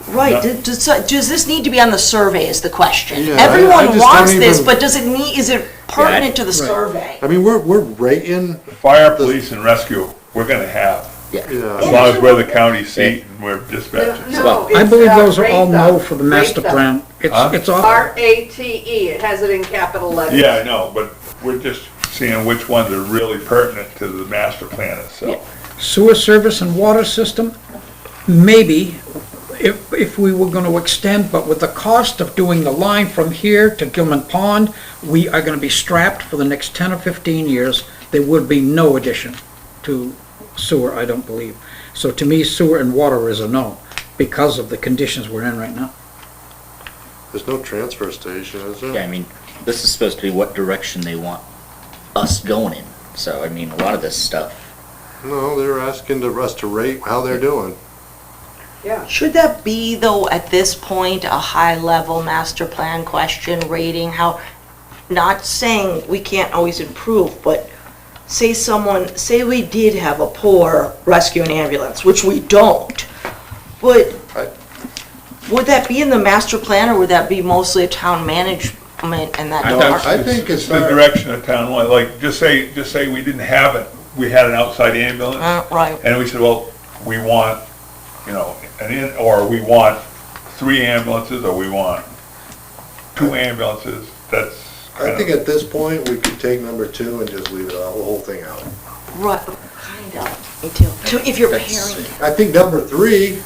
Right, does this need to be on the survey is the question?
Yeah, I
Everyone
just
wants
don't
this,
even-
but does it need, is it pertinent to the
Right.
survey?
I mean, we're rating,
Fire, police, and rescue, we're gonna have,
yeah.
as
yeah,
long as we're the county seat and we're dispatchers.
No,
I
it's,
believe those are
rate
all
them.
no for the
Rate
master
them.
plan.
Huh?
It's off.
RATE, it has it in capital letters.
Yeah, I know, but we're just seeing which ones are really pertinent to the master plan itself.
Sewer service and water system, maybe, if we were gonna extend, but with the cost of doing the line from here to Gilman Pond, we are gonna be strapped for the next 10 or 15 years. There would be no addition to sewer, I don't believe. So to me, sewer and water is a no, because of the conditions we're in right now.
there's no transfer station, is
Yeah,
there?
I mean, this is supposed to be what direction they want us going in. So, I mean, a lot of this stuff,
No, they're asking us to rate how they're doing.
Yeah.
Should that be, though, at this point, a high-level master plan question rating? How, not saying we can't always improve, but say we did have a poor rescue and ambulance, which we don't, but would that be in the master plan, or would that be mostly a town management and that?
I
department?
think it's the direction of town, like, just say we didn't have it, we had an outside ambulance,
Right.
and we said, well, we want, or we want 3 ambulances, or we want 2 ambulances, that's
I think at this point, we could take number 2 and just leave it, the whole thing out.
Right, kind of, me too. If you're
That's-
pairing.
I think number 3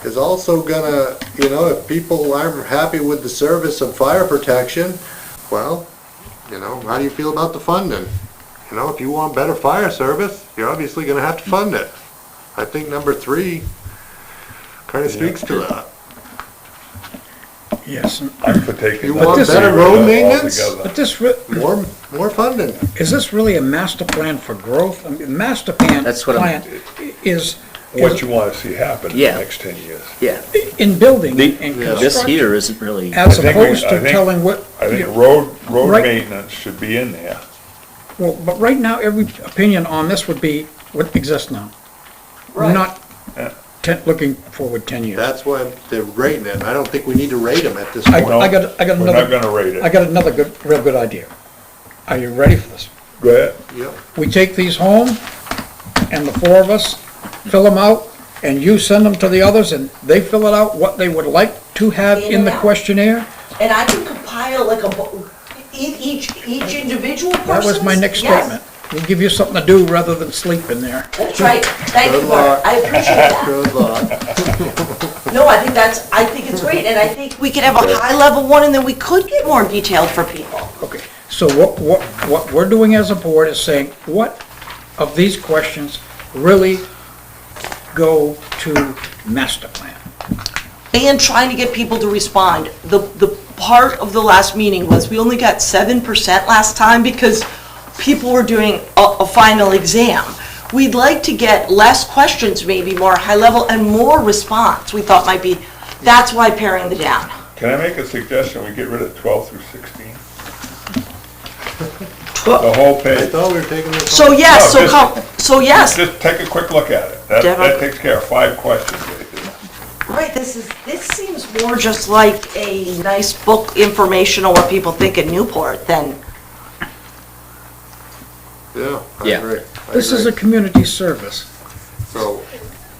is also gonna, if people aren't happy with the service of fire protection, well, how do you feel about the funding? If you want better fire service, you're obviously gonna have to fund it. I think number 3 kinda speaks to that.
Yes,
I'm for taking.
You
that
want
better
road
altogether.
maintenance?
but
More funding.
is this really a master plan for growth? I mean, the master plan
That's what I'm-
is
What you wanna see happen in the
Yeah.
next 10 years.
yeah.
in building and
This
construction,
here isn't really,
as
I think we-
opposed
I
to
think-
telling what,
I think road
Right.
maintenance should be in there.
well, but right now, every opinion on this would be what exists now.
Right.
Not
Yeah.
looking forward 10 years.
That's why they're rating it, and I don't think we need to rate them at this
I
point.
got
We're not
another,
gonna rate
I
it.
got another real good idea. Are you ready for this?
Go ahead.
Yep.
We take these home, and the 4 of us fill them out, and you send them to the others, and they fill it out, what they would like to have in the questionnaire.
And I can compile like each individual person's?
That was my next
Yes.
statement. We'll give you something to do rather than sleep in there.
That's right. Thank you,
Good
Bart.
luck.
I appreciate that.
Good luck.
No, I think it's great, and I think we could have a high-level one, and then we could get more detailed for people.
Okay, so what we're doing as a board is saying, what of these questions really go to master plan?
And trying to get people to respond. The part of the last meeting was, we only got 7% last time because people were doing a final exam. We'd like to get less questions, maybe more high-level, and more response, we thought might be, that's why paring the down.
Can I make a suggestion? We get rid of 12 through 16? The whole
I
page.
thought we were taking this.
So yes,
No,
yes,
Just take a quick look at it. That
Definitely.
takes care of 5 questions right there.
right, this seems more just like a nice book informational what people think in Newport than,
Yeah, I
Yeah.
agree. I
This is a
agree.
community service.
So,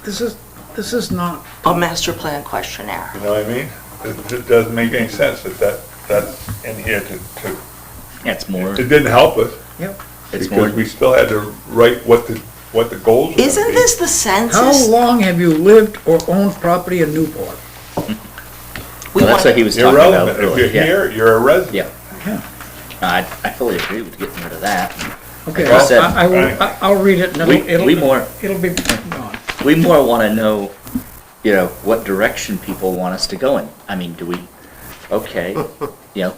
This is not,
a master plan questionnaire.
You know what I mean? It doesn't make any sense that's in here to,
yeah, it's more,
it didn't help us
it's more,
because we still had to write what the goals were gonna
Isn't
be.
this the
how
census?
long have you lived or owned property in Newport?
We
well, that's
want-
what he was talking about
Irrelevant. If
earlier,
you're
yeah.
here, you're a resident.
Yeah. I fully agree with getting rid of that.
Okay,
Like I said,
I'll read it and
we more-
it'll be gone.
We more wanna know, what direction people want us to go in. I mean, do we, okay,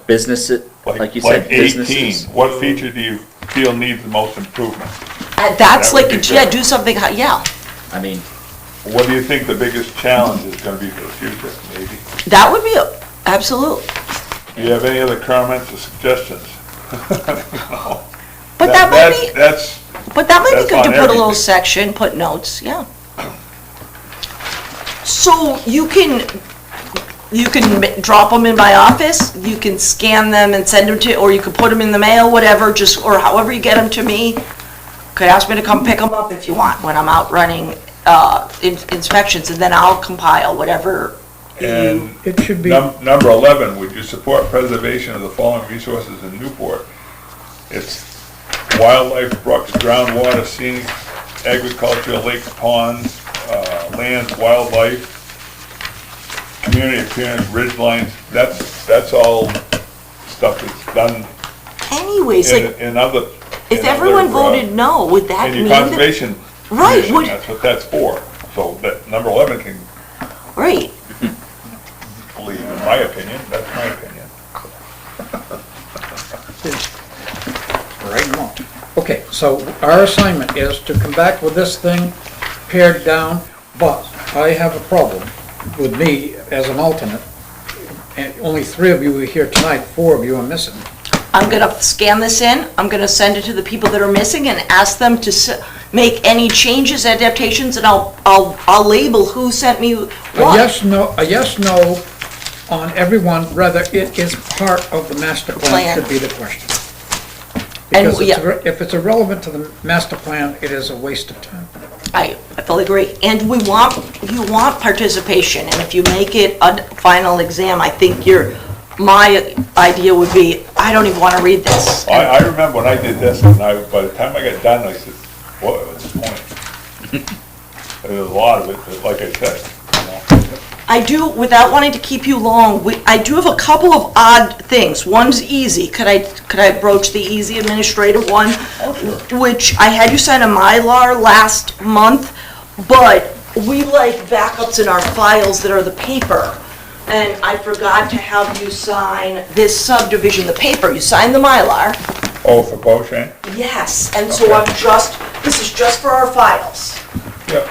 business it, like you said,
18,
businesses.
what feature do you feel needs the most improvement?
That's
That would
like,
be
yeah,
great.
do something, yeah.
I mean,
What do you think the biggest challenge is gonna be for the future, maybe?
That would be, absolutely.
Do you have any other comments or suggestions?
But that might be,
That's,
but that might be
that's
good to
on
put a little
everything.
section, put notes, yeah. So you can drop them in my office, you can scan them and send them to, or you can put them in the mail, whatever, just, or however you get them to me. Could ask me to come pick them up if you want, when I'm out running inspections, and then I'll compile whatever you,
and
It should be,
number 11, would you support preservation of the following resources in Newport? It's wildlife, brooks, groundwater, scenic, agriculture, lakes, ponds, lands, wildlife, community appearance, ridge lines. That's all stuff that's done
anyways, like,
in other.
if
in
everyone
other,
voted no, would that
in
mean
your
that?
conservation
Right,
commission,
would-
that's what that's for. So that number 11 can
Right,
believe, in my opinion, that's my opinion.
right now. Okay, so our assignment is to come back with this thing pared down, but I have a problem with me as an alternate. And only 3 of you are here tonight, 4 of you are missing.
I'm gonna scan this in, I'm gonna send it to the people that are missing and ask them to make any changes, adaptations, and I'll label who sent me
A
what.
yes, no on everyone, whether it is part of the master plan
Plan.
should be the question.
And,
Because
yeah.
if it's irrelevant to the master plan, it is a waste of time.
I fully agree, and you want participation, and if you make it a final exam, I think my idea would be, I don't even wanna read this.
I remember when I did this, and by the time I got done, I said, what was the point? There's a lot of it, but like I said, you know.
I do, without wanting to keep you long, I do have a couple of odd things. One's easy. Could I broach the easy administrative one? Which I had you sign a Mylar last month, but we like backups in our files that are the paper. And I forgot to have you sign this subdivision, the paper. You signed the Mylar.
Oh, for Boshan?
Yes, and so
Okay.
this is just for our files.
Yep.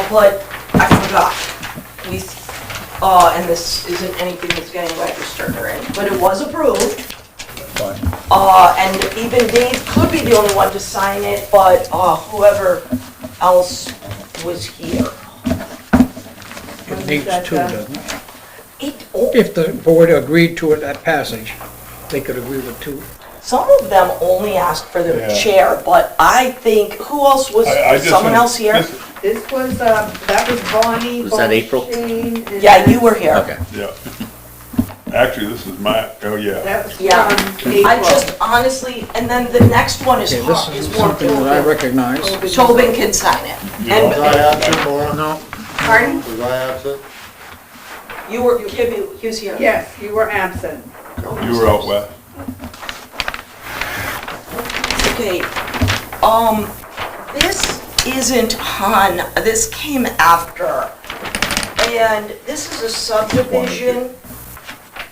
But I forgot. And this isn't anything that's getting registered or anything, but it was approved.
Fine.
And even Dave could be the only one to sign it, but, whoever else was here.
It needs 2, doesn't it?
Oh,
If the board agreed to it at passage, they could agree with 2.
some of them only asked for the
Yeah.
chair, but I think, who else was,
I just
someone
want-
else here?
this-
This was, that was Bonnie.
Was that April?
Shane, and
Yeah, you were here.
Okay.
Yeah. Actually, this is my, oh, yeah.
That was
Yeah.
from
I
April.
just honestly, and then the next one is
Okay, this is
more
something that I
Tobin.
recognize.
Tobin can sign it.
Was I absent, Laura?
No,
Pardon?
Was I absent?
You were, he was here.
Yes, you were absent.
You were out west.
Okay, this isn't on, this came after. And this is a subdivision.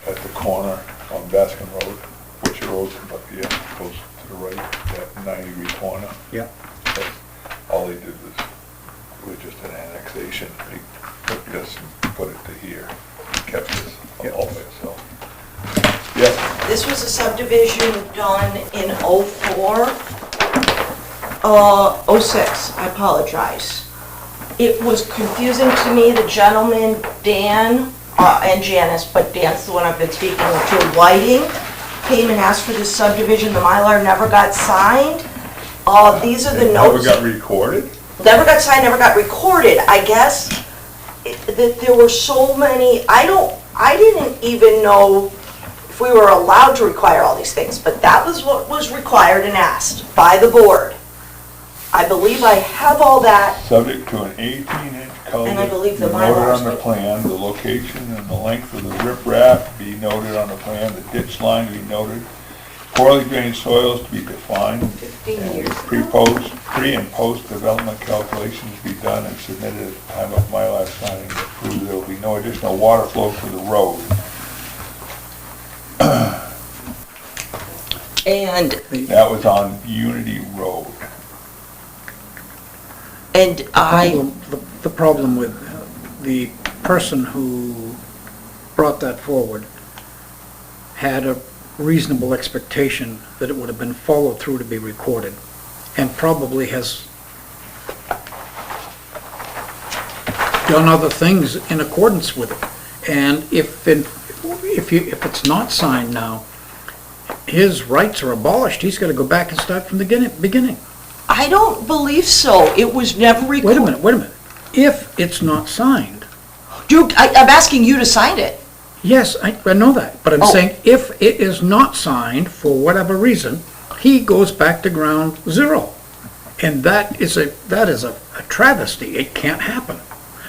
At the corner on Baskin Road, Butcher Road, but yeah, goes to the right, that 90-degree corner.
yeah.
All they did was just an annexation. They took this and put it to here, kept this all by itself. Yeah,
This was a subdivision done in '04, '06, I apologize. It was confusing to me, the gentleman, Dan, and Janice, but Dan's the one I've been speaking to, Whiting, came and asked for this subdivision, the Mylar never got signed. These are the
it never
notes.
got recorded?
Never got signed, never got recorded. I guess that there were so many, I didn't even know if we were allowed to require all these things, but that was what was required and asked by the board. I believe I have all that.
Subject to an 18-inch culvert.
And I believe the
be noted
Mylar's
on the
good.
plan, the location and the length of the riprap be noted on the plan, the ditch line to be noted, poorly drained soils to be defined,
15 years.
Pre and post development calculations be done and submitted at the time of Mylar signing to prove there will be no additional water flow to the road.
And
That was on Unity Road.
And
The problem with the person who brought that forward had a reasonable expectation that it would have been followed through to be recorded, and probably has done other things in accordance with it. And if it's not signed now, his rights are abolished. He's got to go back and start from the beginning.
I don't believe so. It was never recorded.
Wait a minute. If it's not signed,
I'm asking you to sign it.
yes, I know that, but I'm
Oh.
saying if it is not signed for whatever reason, he goes back to ground zero. And that is a travesty. It can't happen.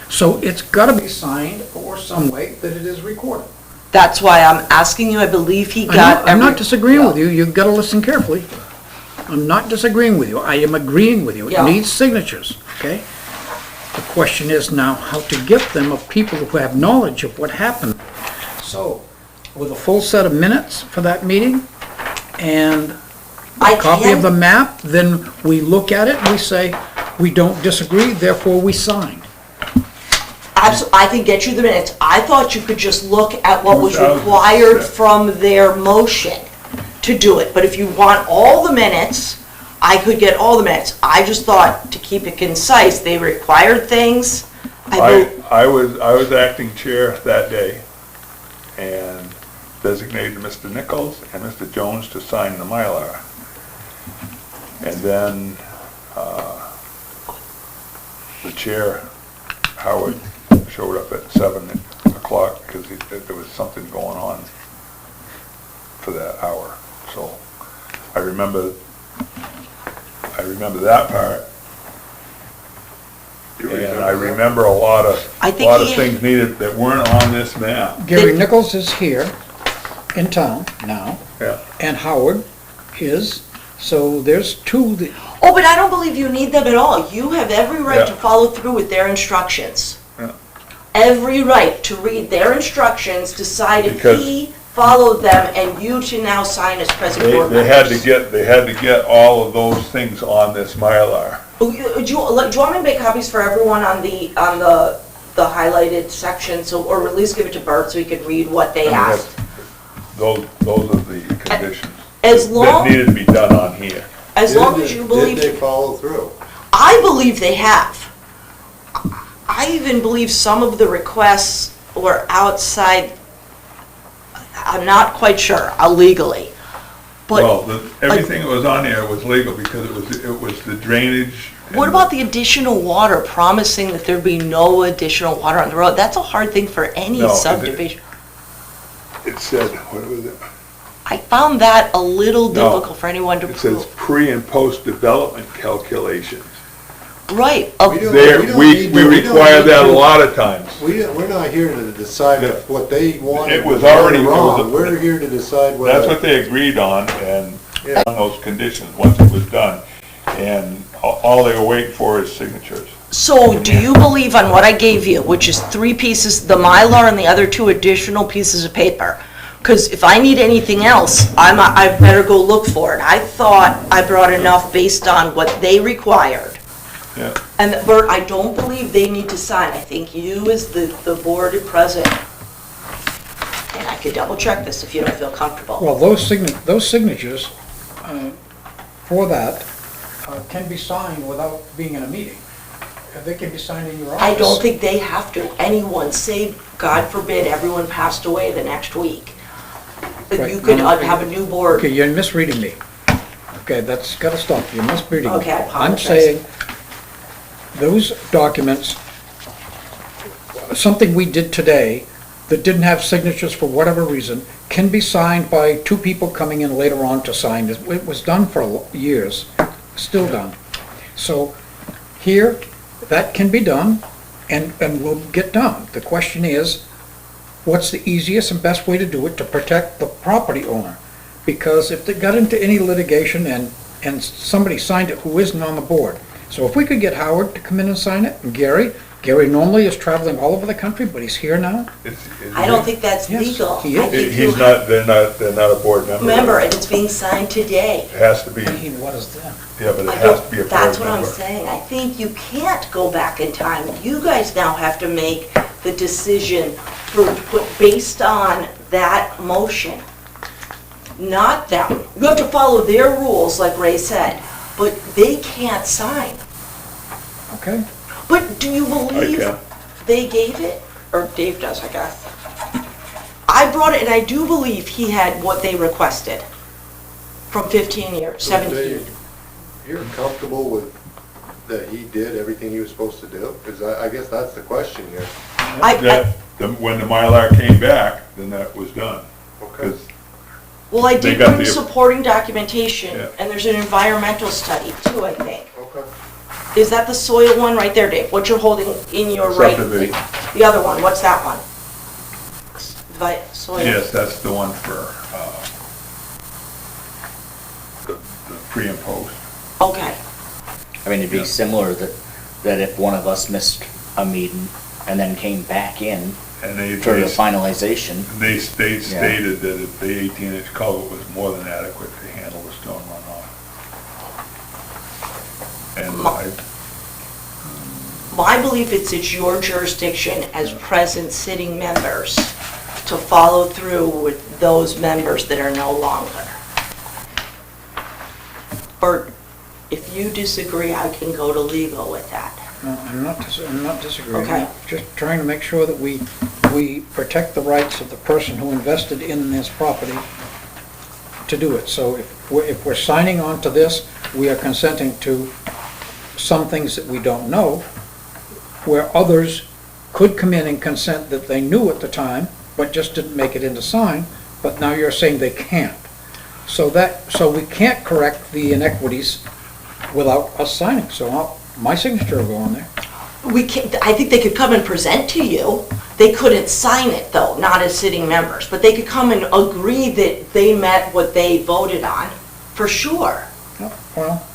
So it's got to be signed or some way that it is recorded.
That's why I'm asking you. I believe he
I'm
got
not- I'm not
every-
disagreeing with you. You've got to listen carefully. I'm not disagreeing with you. I am agreeing with you. It
Yeah.
needs signatures, okay? The question is now how to get them of people who have knowledge of what happened. So, with a full set of minutes for that meeting and
I
a copy of the
can-
map, then we look at it and we say, we don't disagree, therefore we signed.
I can get you the minutes. I thought you could just look at what was
2006.
required from their motion to do it. But if you want all the minutes, I could get all the minutes. I just thought, to keep it concise, they required things.
I was acting chair that day and designated Mr. Nichols and Mr. Jones to sign the Mylar. And then, the chair, Howard, showed up at 7 o'clock because there was something going on for that hour. So I remember that part. And I remember a lot of things needed that weren't on this map.
Gary Nichols is here in town now,
Yeah.
and Howard is, so there's two that,
Oh, but I don't believe you need them at all. You have every right to
Yeah.
follow through with their instructions.
Yeah.
Every right to read their instructions, decide if
Because-
he followed them, and you to now sign as president board
They had
members.
to get all of those things on this Mylar.
Do you want me to make copies for everyone on the highlighted section, so, or at least give it to Bert so he could read what they
I mean,
asked?
Those are the conditions
As
that
long,
needed to be done on here.
as long as you believe.
Did they follow through?
I believe they have. I even believe some of the requests were outside, I'm not quite sure, illegally.
Well,
But
everything that was on there was legal because it was the drainage.
what
and
about the additional water, promising that there'd be no additional water on the road? That's a hard thing for any
No,
subdivision.
It said, what was it?
I found that a little
No,
difficult for anyone to
It says
prove.
pre and post development calculations.
Right,
We don't-
There,
don't
we
need to- we don't
require
need
that a
to-
lot of times.
We're not here to decide if what they wanted
It was
was right
already-
or
it was
wrong.
a-
We're here to decide whether.
That's what they agreed on, and
Yeah.
on those conditions, once it was done. And all they were waiting for is signatures.
so do you believe on what I gave you, which is 3 pieces, the Mylar and the other 2 additional pieces of paper? Because if I need anything else, I better go look for it. I thought I brought enough based on what they required.
Yeah.
And Bert, I don't believe they need to sign. I think you as the board president, and I could double check this if you don't feel comfortable.
well, those signatures for that can be signed without being in a meeting. They can be signed in your office.
I don't think they have to. Anyone, say, God forbid, everyone passed away the next week.
Right.
You could have a new board.
Okay, you're misreading me. Okay, that's gotta stop. You're misreading me.
Okay, I
I'm
apologize.
saying those documents, something we did today that didn't have signatures for whatever reason, can be signed by 2 people coming in later on to sign. It was done for years, still done. So here, that can be done and will get done. The question is, what's the easiest and best way to do it to protect the property owner? Because if they got into any litigation and somebody signed it who isn't on the board. So if we could get Howard to come in and sign it, and Gary, Gary normally is traveling all over the country, but he's here now.
I don't think that's
Yes,
legal.
he is.
I think
He's
you
not, they're not a board member.
remember, and it's being signed today.
It has to be,
He was then.
yeah, but it
I
has
don't-
to be a board member.
That's what I'm saying. I think you can't go back in time. You guys now have to make the decision based on that motion, not them. You have to follow their rules, like Ray said, but they can't sign.
Okay.
But do you believe
can.
they gave it? Or Dave does, I guess. I brought it, and I do believe he had what they requested from 15 years, 17.
You're comfortable with that he did everything he was supposed to do? Because I guess that's the question here.
When the Mylar came back, then that was done.
Okay.
'Cause
Well, I
They
did
got
bring
the-
supporting documentation,
Yeah.
and there's an environmental study too, I think.
Okay.
Is that the soil one right there, Dave? What you're holding in your right?
Subdivision.
The other one, what's that one? Soil?
Yes, that's the one for, the pre and post.
Okay,
I mean, it'd be similar that if one of us missed a meeting and then came back in
And they,
for the finalization,
they stated that the 18-inch culvert was more than adequate to handle the storm runoff. And
my belief is it's your jurisdiction as present sitting members to follow through with those members that are no longer. Bert, if you disagree, I can go to legal with that.
No, I'm not disagreeing.
Okay.
Just trying to make sure that we protect the rights of the person who invested in this property to do it. So if we're signing on to this, we are consenting to some things that we don't know, where others could come in and consent that they knew at the time, but just didn't make it into sign, but now you're saying they can't. So we can't correct the inequities without us signing. So my signature will go on there.
We can't, I think they could come and present to you. They couldn't sign it though, not as sitting members, but they could come and agree that they met what they voted on, for sure.
Well,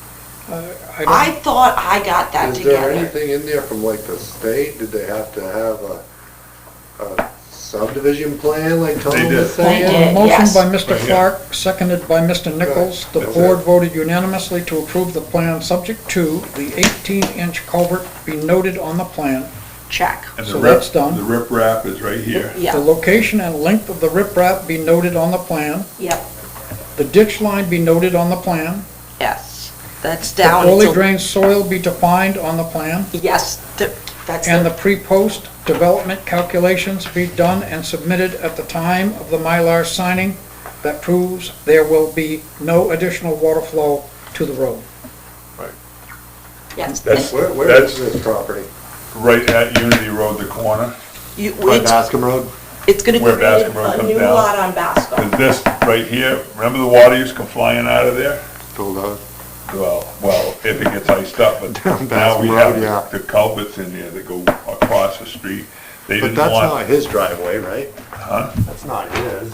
I thought I got that
Is there
together.
anything in there from like the state? Did they have to have a subdivision plan like Tom
They did.
was saying?
They did.
Motion
Yes.
by Mr.
Right here.
Clark, seconded by Mr. Nichols. The
That's
board
it.
voted unanimously to approve the plan, subject to the 18-inch culvert be noted on the plan.
Check.
And
So that's done.
The riprap is right here.
The
Yeah,
location and length of the riprap be noted on the plan.
yep,
The ditch line be noted on the plan.
yes. That's
The
down.
poorly
It's a-
drained soil be defined on the plan.
Yes, that's
And the
the,
pre-post development calculations be done and submitted at the time of the Mylar signing. That proves there will be no additional water flow to the road.
yes.
That's-
Where is this property?
Right at Unity Road, the corner.
By Bascom Road?
It's gonna
Where
create
Bascom Road
a
comes
new
down.
lot on Basco.
Cause this right here, remember the water used to come flying out of there?
Told us.
Well, if it gets iced up, but
Down
now we
Bascom
have
Road, yeah.
the culverts in there that go across the street. They
But
didn't
that's not
want,
his driveway, right?
huh?
That's not his.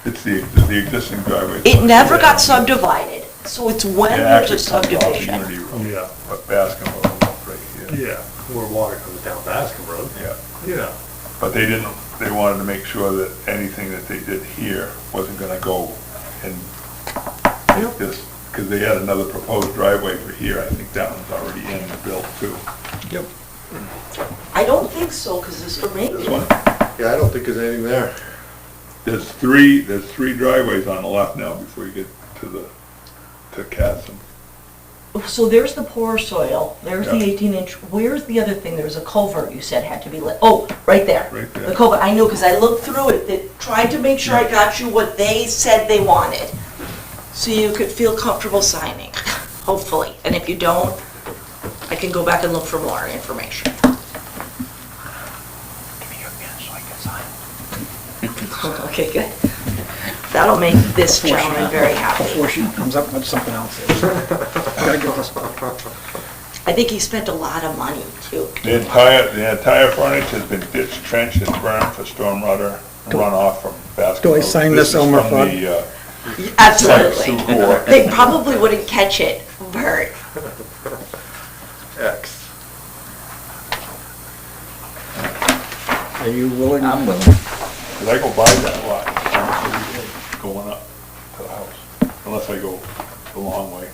It's the existing driveway.
It never got subdivided, so it's when
It
there's a
actually comes off
subdivision.
Unity Road.
Yeah.
But Bascom Road is right here.
Yeah, where water comes down Bascom Road.
Yeah.
Yeah.
But they wanted to make sure that anything that they did here wasn't gonna go and just, because they had another proposed driveway for here, I think that one's already in and built too.
Yep.
I don't think so, because it's
This
maybe.
one,
Yeah, I don't think there's anything there.
there's three driveways on the left now before you get to Casson.
So there's the poor soil, there's the
Yeah.
18-inch, where's the other thing? There was a culvert you said had to be lit. Oh, right there.
Right there.
The culvert, I know, because I looked through it, that tried to make sure I got you what they said they wanted. So you could feel comfortable signing, hopefully. And if you don't, I can go back and look for more information. Okay, good. That'll make this gentleman very happy.
Before she comes up with something else. Gotta get this.
I think he spent a lot of money too.
The entire frontage has been ditched, trenched, and burned for storm runoff from Bascom
Do I
Road.
sign this,
is
Elmer
from
Fudd?
the,
Absolutely.
Site Sioux
They probably wouldn't catch it, Bert.
X.
Are you willing?
I'm willing.
Cause I go by that lot, almost every day, going up to the house, unless I go the long way.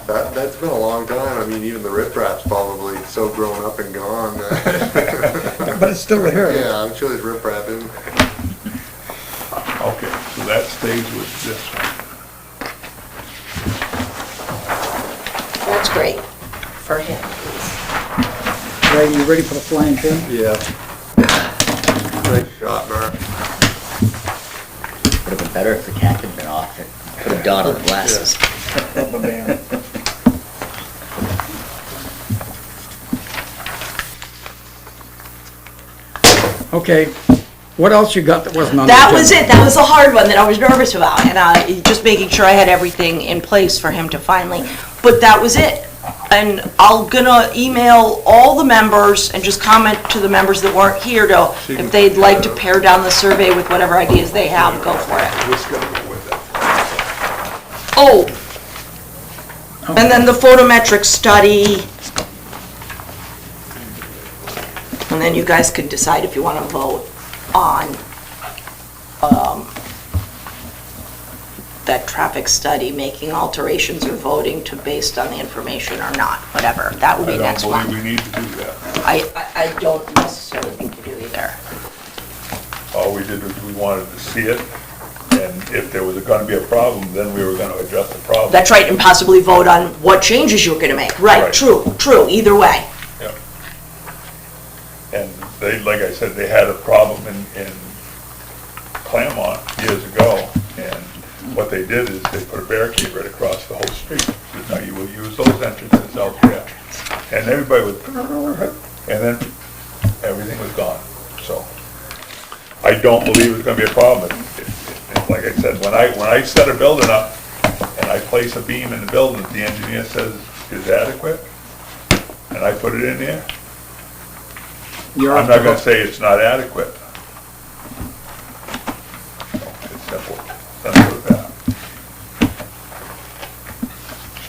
That's been a long time. I mean, even the riprap's probably so grown up and gone.
But it's still there.
Yeah, I'm sure there's riprap in.
Okay, so that stays with this one.
That's great for him.
Ray, you ready for the flying pin?
Yeah. Nice shot, Mark.
Would have been better if the cap had been off and put a dot on the glasses.
Rubber band. Okay, what else you got that wasn't on the
That
agenda?
was it, that was the hard one that I was nervous about, and just making sure I had everything in place for him to finally, but that was it. And I'm gonna email all the members and just comment to the members that weren't here to, if they'd like to pare down the survey with whatever ideas they have, go for it.
This goes with it.
Oh, and then the photometric study. And then you guys could decide if you want to vote on that traffic study, making alterations or voting to based on the information or not, whatever. That would be next
I don't
month.
believe we need to do that.
I don't necessarily think you do either.
All we did was we wanted to see it, and if there was gonna be a problem, then we were gonna address the problem.
That's right, and possibly vote on what changes you're going to make. Right,
Right.
true, either way.
Yep. And they, like I said, they had a problem in Claremont years ago, and what they did is they put a barricade right across the whole street. Said, now you will use those entrances out there. And everybody was, and then everything was gone. So I don't believe it's gonna be a problem. Like I said, when I set a building up and I place a beam in the building that the engineer says is adequate, and I put it in there,
You're
I'm
off
not
the
gonna
hook.
say it's not adequate. So, it's simple as that.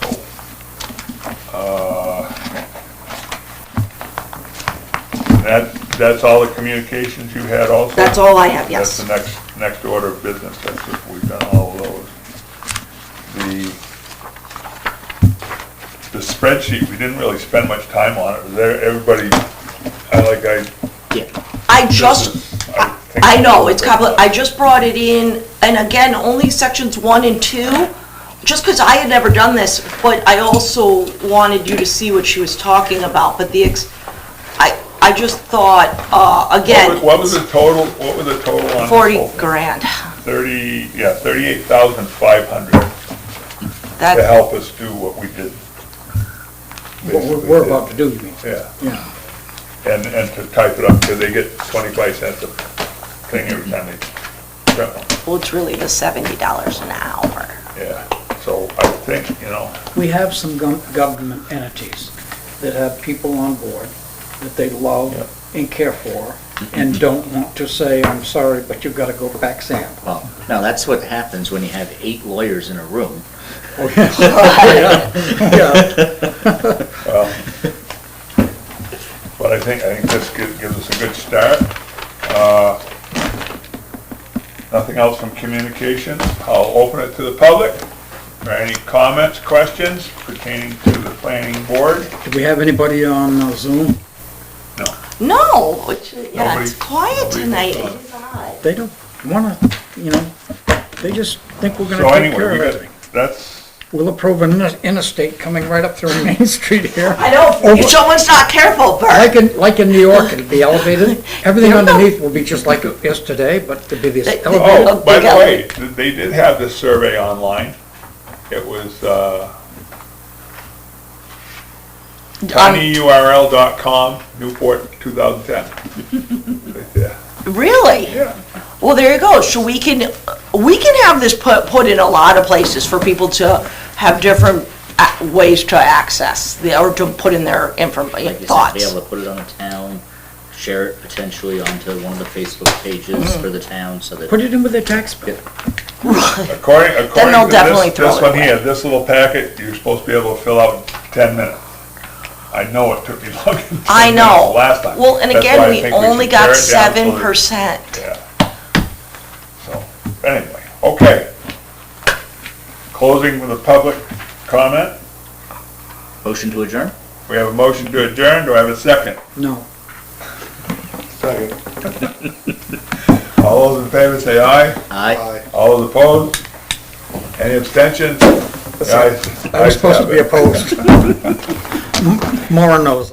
So, that's all the communications you had also?
That's all I have, yes.
That's the next order of business, that's it, we've done all of those. The spreadsheet, we didn't really spend much time on it, was there, everybody,
Yeah.
I just,
think
I know, it's complicated. I just brought it in, and again, only sections 1 and 2, just because I had never done this, but I also wanted you to see what she was talking about, but I just thought, again,
What was the total on this whole
40
thing?
grand.
38,500 to
That,
help us do what we did.
What we're about to do, you mean?
Yeah,
Yeah.
and to type it up, because they get 25 cents a thing every time they print one.
well, it's really the $70 an hour.
Yeah, so I think,
We have some government entities that have people on board that they love and care for and don't want to say, I'm sorry, but you've got to go back Sam.
Well, no, that's what happens when you have 8 lawyers in a room.
Yeah.
well, but I think this gives us a good start. Nothing else from communications. I'll open it to the public. Are there any comments, questions pertaining to the planning board?
Do we have anybody on Zoom?
No.
No, yeah,
Nobody-
it's quiet
nobody
tonight.
was on.
It is odd.
They don't want to, they just think we're going
So
to take
anyway,
care of
we got,
everything.
that's,
We'll approve an interstate coming right up through Main Street here.
I know, if someone's not careful, Bert.
Like in New York, it'll be elevated. Everything
Yeah.
underneath will be just like it is today, but there'll be this
They-
elevated.
oh, by
big
the way, they did have this survey online. It was, tinyurl.com, Newport 2010. Right there.
Really?
Yeah.
Well, there you go. So we can have this put in a lot of places for people to have different ways to access, or to put in their
Like you said, be
thoughts.
able to put it on the town, share it potentially onto one of the Facebook pages for the town, so that.
Put it in with their tax bill.
According
they'll
to
definitely
this
throw it
one
away.
here, this little packet, you're supposed to be able to fill out in 10 minutes. I know it took me longer than 10
I
minutes
know.
last time.
Well, and
That's why
again,
I
we
think
only
should
got
pare it down so that-
7%.
Yeah. So, anyway, okay. Closing with a public comment.
Motion to adjourn?
We have a motion to adjourn. Do I have a second?
No.
Second.
All those in favor say aye.
Aye.
Aye.
All those opposed? Any abstentions? The ayes
I was supposed to be
have it.
opposed. Maura knows.